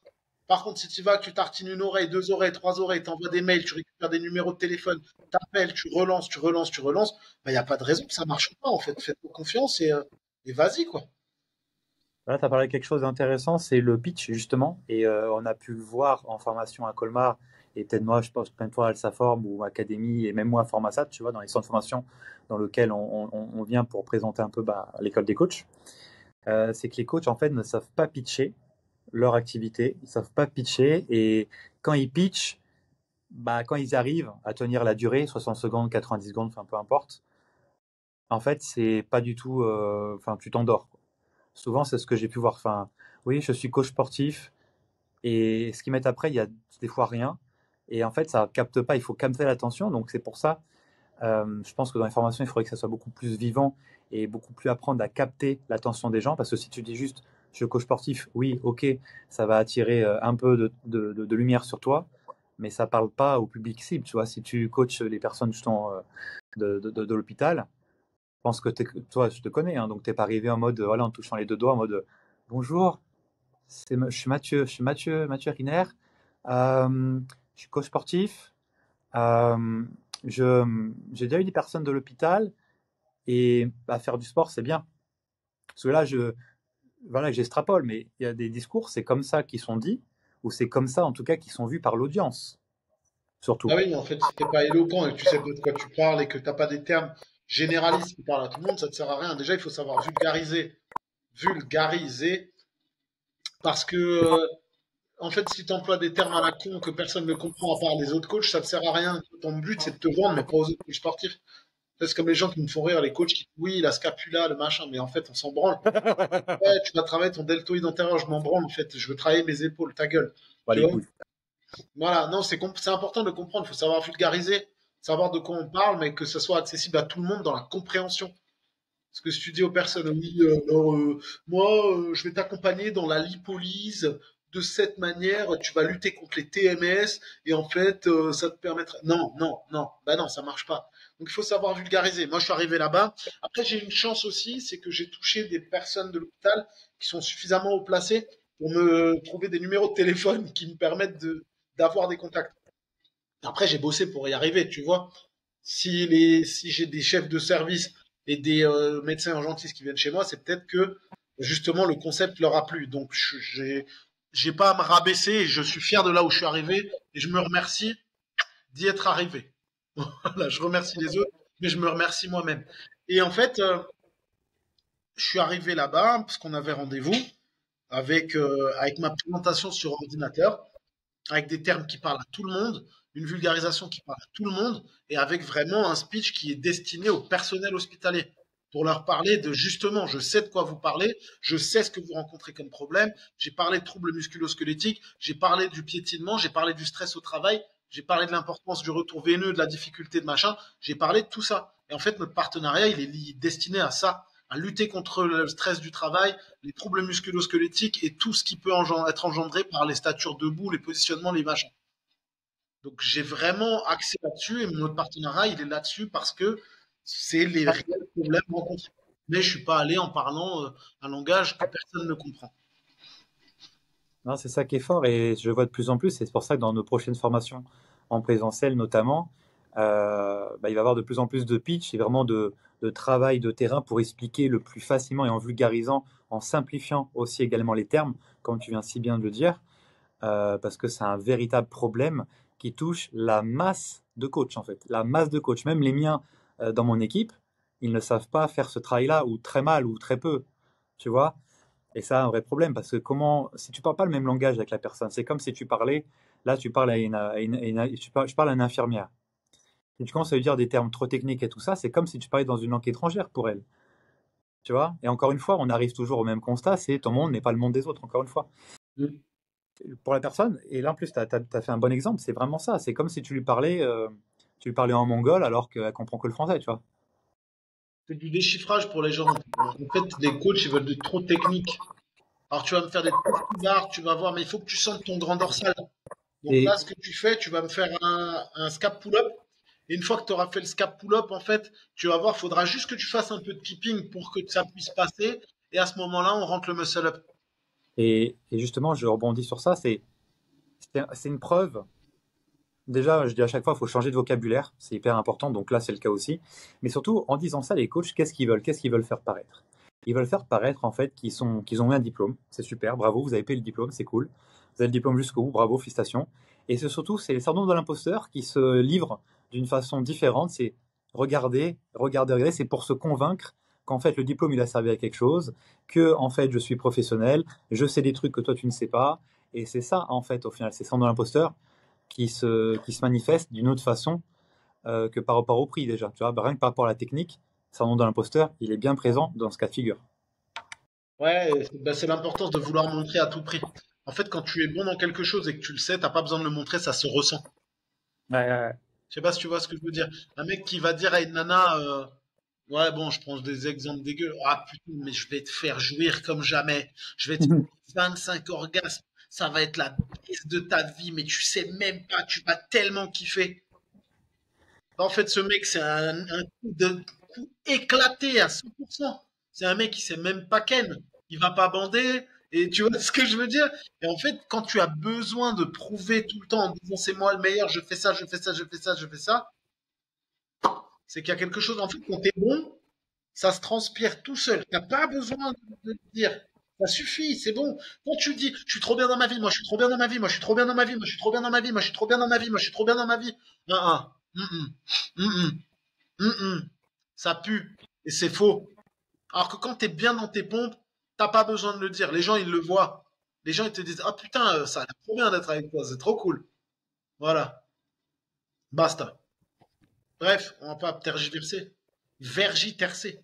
Par contre, si tu y vas, que tu tartines une oreille, deux oreilles, trois oreilles, t'envoies des mails, tu récupères des numéros de téléphone, t'appelles, tu relances, tu relances, tu relances, bah, il n'y a pas de raison que ça marche pas, en fait. Fais-toi confiance et vas-y, quoi. Là, tu as parlé de quelque chose d'intéressant, c'est le pitch, justement. Et on a pu le voir en formation à Colmar, et peut-être moi, je pense plein de fois à Alsaform ou Académie, et même moi à Formasat, tu vois, dans les centres de formation dans lesquels on vient pour présenter un peu l'école des coachs. C'est que les coachs, en fait, ne savent pas pitcher leur activité, ils savent pas pitcher, et quand ils pitchent, quand ils arrivent à tenir la durée, 60 secondes, 90 secondes, enfin peu importe, en fait, c'est pas du tout, enfin, tu t'endors, quoi. Souvent, c'est ce que j'ai pu voir. Enfin, oui, je suis coach sportif, et ce qu'ils mettent après, il y a des fois rien. Et en fait, ça capte pas. Il faut capter l'attention. Donc, c'est pour ça, je pense que dans les formations, il faudrait que ça soit beaucoup plus vivant et beaucoup plus apprendre à capter l'attention des gens. Parce que si tu dis juste, je suis coach sportif, oui, ok, ça va attirer un peu de lumière sur toi, mais ça parle pas au public cible. Tu vois, si tu coaches les personnes justement de l'hôpital, je pense que toi, je te connais, hein, donc t'es pas arrivé en mode, voilà, en touchant les deux doigts, en mode, bonjour, je suis Mathieu Riner, euh, je suis coach sportif, euh, j'ai déjà eu des personnes de l'hôpital, et faire du sport, c'est bien. Parce que là, voilà, j'extrapole, mais il y a des discours, c'est comme ça qui sont dits, ou c'est comme ça, en tout cas, qui sont vus par l'audience, surtout. Ah oui, mais en fait, si t'es pas éloquent et que tu sais pas de quoi tu parles et que t'as pas des termes généralistes qui parlent à tout le monde, ça te sert à rien. Déjà, il faut savoir vulgariser. Vulgariser. Parce que, en fait, si tu emploies des termes à la con que personne ne comprend à part les autres coachs, ça te sert à rien. Ton but, c'est de te vendre, mais pas aux autres coachs sportifs. C'est comme les gens qui me font rire, les coachs qui disent oui, la scapula, le machin, mais en fait, on s'en branle. Ouais, tu vas travailler ton deltoïde antérieur, je m'en branle, en fait. Je veux travailler mes épaules, ta gueule. Pas Tu les vois? couilles. Voilà, non, c'est important de comprendre. Il faut savoir vulgariser, savoir de quoi on parle, mais que ce soit accessible à tout le monde dans la compréhension. Parce que si tu dis aux personnes, oui, alors, moi, je vais t'accompagner dans la lipolyse de cette manière, tu vas lutter contre les TMS et en fait, ça te permettra. Non, non, non, bah non, ça marche pas. Donc il faut savoir vulgariser. Moi, je suis arrivé là-bas. Après, j'ai une chance aussi, c'est que j'ai touché des personnes de l'hôpital qui sont suffisamment haut placées pour me trouver des numéros de téléphone qui me permettent d'avoir des contacts. Après, j'ai bossé pour y arriver, tu vois. Si j'ai des chefs de service et des médecins urgentistes qui viennent chez moi, c'est peut-être que justement le concept leur a plu. Donc j'ai pas à me rabaisser et je suis fier de là où je suis arrivé et je me remercie d'y être arrivé. Voilà, je remercie les autres, mais je me remercie moi-même. Et en fait, je suis arrivé là-bas parce qu'on avait rendez-vous avec ma présentation sur ordinateur avec des termes qui parlent à tout le monde, une vulgarisation qui parle à tout le monde, et avec vraiment un speech qui est destiné au personnel hospitalier. Pour leur parler de justement, je sais de quoi vous parlez, je sais ce que vous rencontrez comme problème, j'ai parlé de troubles musculo-squelettiques, j'ai parlé du piétinement, j'ai parlé du stress au travail, j'ai parlé de l'importance du retour veineux, de la difficulté de machin, j'ai parlé de tout ça. Et en fait, notre partenariat, il est destiné à ça, à lutter contre le stress du travail, les troubles musculo-squelettiques et tout ce qui peut être engendré par les statures debout, les positionnements, les machins. Donc j'ai vraiment axé là-dessus et notre partenariat, il est là-dessus parce que c'est les réels problèmes rencontrés. Mais je suis pas allé en parlant un langage que personne ne comprend. Non, c'est ça qui est fort, et je le vois de plus en plus. Et c'est pour ça que dans nos prochaines formations en présentiel notamment, il va y avoir de plus en plus de pitch et vraiment de travail de terrain pour expliquer le plus facilement et en vulgarisant, en simplifiant aussi également les termes, comme tu viens si bien de le dire, parce que c'est un véritable problème qui touche la masse de coachs en fait. La masse de coachs, même les miens dans mon équipe, ils ne savent pas faire ce travail-là, ou très mal, ou très peu, tu vois. Et ça, un vrai problème, parce que si tu parles pas le même langage avec la personne, c'est comme si tu parlais, là, tu parles je parle à une infirmière. Si tu commences à lui dire des termes trop techniques et tout ça, c'est comme si tu parlais dans une langue étrangère pour elle, tu vois. Et encore une fois, on arrive toujours au même constat, c'est ton monde n'est pas le monde des autres, encore une fois. Mm. Pour la personne, et là, en plus, tu as fait un bon exemple, c'est vraiment ça. C'est comme si tu lui parlais en mongol alors qu'elle comprend que le français, tu vois. C'est du déchiffrage pour les gens. En fait, les coachs, ils veulent être trop techniques. Alors tu vas me faire des tours tu vas voir, mais il faut que tu sentes ton grand dorsal. Donc Et, là, ce que tu fais, tu vas me faire un scap pull-up. Et une fois que tu auras fait le scap pull-up, en fait, tu vas voir, il faudra juste que tu fasses un peu de keeping pour que ça puisse passer. Et à ce moment-là, on rentre le muscle up. et justement, je rebondis sur ça, c'est une preuve. Déjà, je dis à chaque fois, il faut changer de vocabulaire, c'est hyper important, donc là, c'est le cas aussi. Mais surtout, en disant ça, les coachs, qu'est-ce qu'ils veulent? Qu'est-ce qu'ils veulent faire paraître? Ils veulent faire paraître, en fait, qu'ils ont eu un diplôme. C'est super, bravo, vous avez payé le diplôme, c'est cool. Vous avez le diplôme jusqu'au bout, bravo, félicitations. Et c'est surtout, c'est le syndrome de l'imposteur qui se livre d'une façon différente. C'est regarder, c'est pour se convaincre qu'en fait, le diplôme, il a servi à quelque chose, que, en fait, je suis professionnel, je sais des trucs que toi, tu ne sais pas. Et c'est ça, en fait, au final, c'est le syndrome de l'imposteur qui se manifeste d'une autre façon que par rapport au prix déjà. Tu vois, rien que par rapport à la technique, le syndrome de l'imposteur, il est bien présent dans ce cas de figure. Ouais, bah, c'est l'importance de vouloir montrer à tout prix. En fait, quand tu es bon dans quelque chose et que tu le sais, t'as pas besoin de le montrer, ça se ressent. Ouais, ouais, ouais. Je sais pas si tu vois ce que je veux dire. Un mec qui va dire à une nana, ouais, bon, je prends des exemples dégueux. Ah putain, mais je vais te faire jouir comme jamais. Je vais te faire 25 orgasmes. Ça va être la baisse de ta vie, mais tu sais même pas, tu vas tellement kiffer. En fait, ce mec, c'est un coup éclaté à 100%. C'est un mec qui sait même pas ken. Il va pas bander. Et tu vois ce que je veux dire? Et en fait, quand tu as besoin de prouver tout le temps en disant c'est moi le meilleur, je fais ça, je fais ça, je fais ça, je fais ça, c'est qu'il y a quelque chose. En fait, quand t'es bon, ça se transpire tout seul. T'as pas besoin de le dire. Ça suffit, c'est bon. Quand tu dis, je suis trop bien dans ma vie, moi je suis trop bien dans ma vie, moi je suis trop bien dans ma vie, moi je suis trop bien dans ma vie, moi je suis trop bien dans ma vie, moi je suis trop bien dans ma vie. Ah, ah. Ça pue. Et c'est faux. Alors que quand t'es bien dans tes pompes, t'as pas besoin de le dire. Les gens, ils le voient. Les gens, ils te disent, ah putain, ça a l'air trop bien d'être avec toi, c'est trop cool. Voilà. Basta. Bref, on va pas tergiverser. Vergitercer.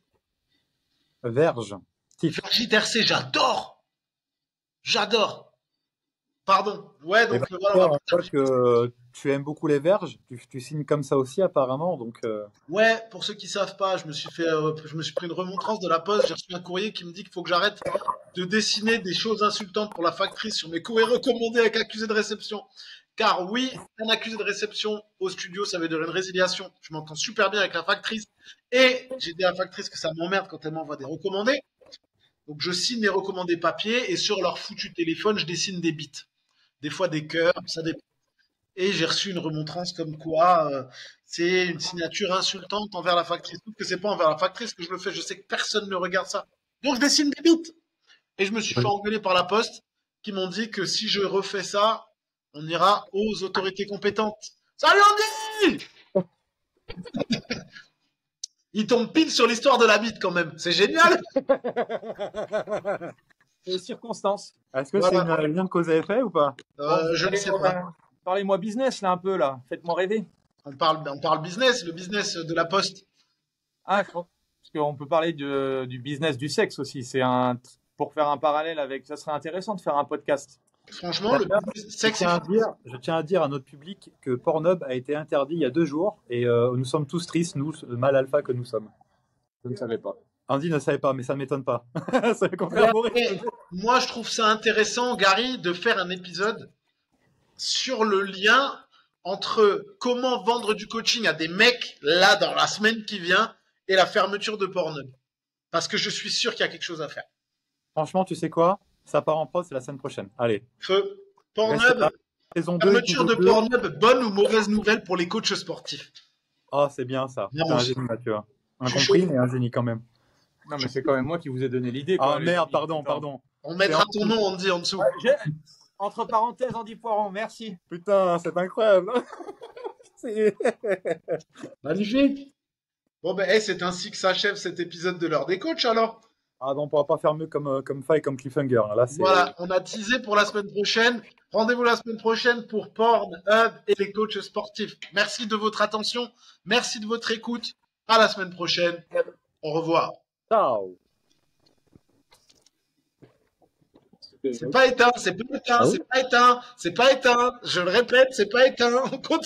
Verge, titre. Vergitercer, j'adore. J'adore. Pardon. Ouais, Et donc ben, voilà, on va pas je vois tergiverser. que tu aimes beaucoup les verges, tu signes comme ça aussi apparemment, donc Ouais, pour ceux qui savent pas, je me suis pris une remontrance de la poste. J'ai reçu un courrier qui me dit qu'il faut que j'arrête de dessiner des choses insultantes pour la factrice sur mes courriers recommandés avec accusé de réception. Car oui, un accusé de réception au studio, ça veut dire une résiliation. Je m'entends super bien avec la factrice. Et j'ai dit à la factrice que ça m'emmerde quand elle m'envoie des recommandés. Donc je signe les recommandés papier et sur leur foutu téléphone, je dessine des bits. Des fois des cœurs, ça dépend. Et j'ai reçu une remontrance comme quoi c'est une signature insultante envers la factrice. Sauf que c'est pas envers la factrice que je le fais, je sais que personne ne regarde ça. Donc je dessine des bits. Et je me suis fait engueuler par la poste qui m'ont dit que si je refais ça, on ira aux autorités compétentes. Salut Andy! Il tombe pile sur l'histoire de la bite quand même. C'est génial! Les circonstances. est-ce que c'est Voilà. une lien de cause à effet ou pas? Bon, Je ne sais pas. parlez-moi business là un peu là. Faites-moi rêver. On parle business, le business de la poste. Ah, parce qu'on peut parler du business du sexe aussi. Pour faire un parallèle avec, ça serait intéressant de faire un podcast. Franchement, le D'ailleurs, business sexe, je tiens à dire à notre public que Pornhub a été interdit il y a 2 jours et nous sommes tous tristes, nous, mal alpha que nous sommes. Je ne savais pas. Andy ne savait pas, mais ça ne m'étonne pas. C'est le contraire. et moi je trouve ça intéressant, Gary, de faire un épisode sur le lien entre comment vendre du coaching à des mecs là dans la semaine qui vient et la fermeture de Pornhub. Parce que je suis sûr qu'il y a quelque chose à faire. Franchement, tu sais quoi? Ça part en prod, c'est la semaine prochaine. Allez, Feu. restez Pornhub, là. Saison 2, fermeture de épisode 2. Pornhub, bonne ou mauvaise nouvelle pour les coachs sportifs. Oh, c'est bien ça. Bien, T'es mon un cher. génie, Mathieu. Je suis Incompris, chaud. mais un génie quand même. Non, mais c'est quand même moi qui vous ai donné l'idée. Ah les merde, amis. pardon, Putain. pardon. On mettra C'est ton nom, on dit en dessous. Entre parenthèses, Andy Poiron, merci. Putain, c'est incroyable. C'est- Magnifique. Bon, ben, c'est ainsi que s'achève cet épisode de l'heure des coachs alors. Ah non, on pourra pas faire mieux comme faille, comme cliffhanger. Là, c'est... Voilà, on a teasé pour la semaine prochaine. Rendez-vous la semaine prochaine pour Pornhub et les coachs sportifs. Merci de votre attention. Merci de votre écoute. À la semaine prochaine. Au revoir. Ciao. C'est pas éteint, c'est pas éteint, c'est pas éteint, c'est pas éteint. Je le répète, c'est pas éteint. On continue.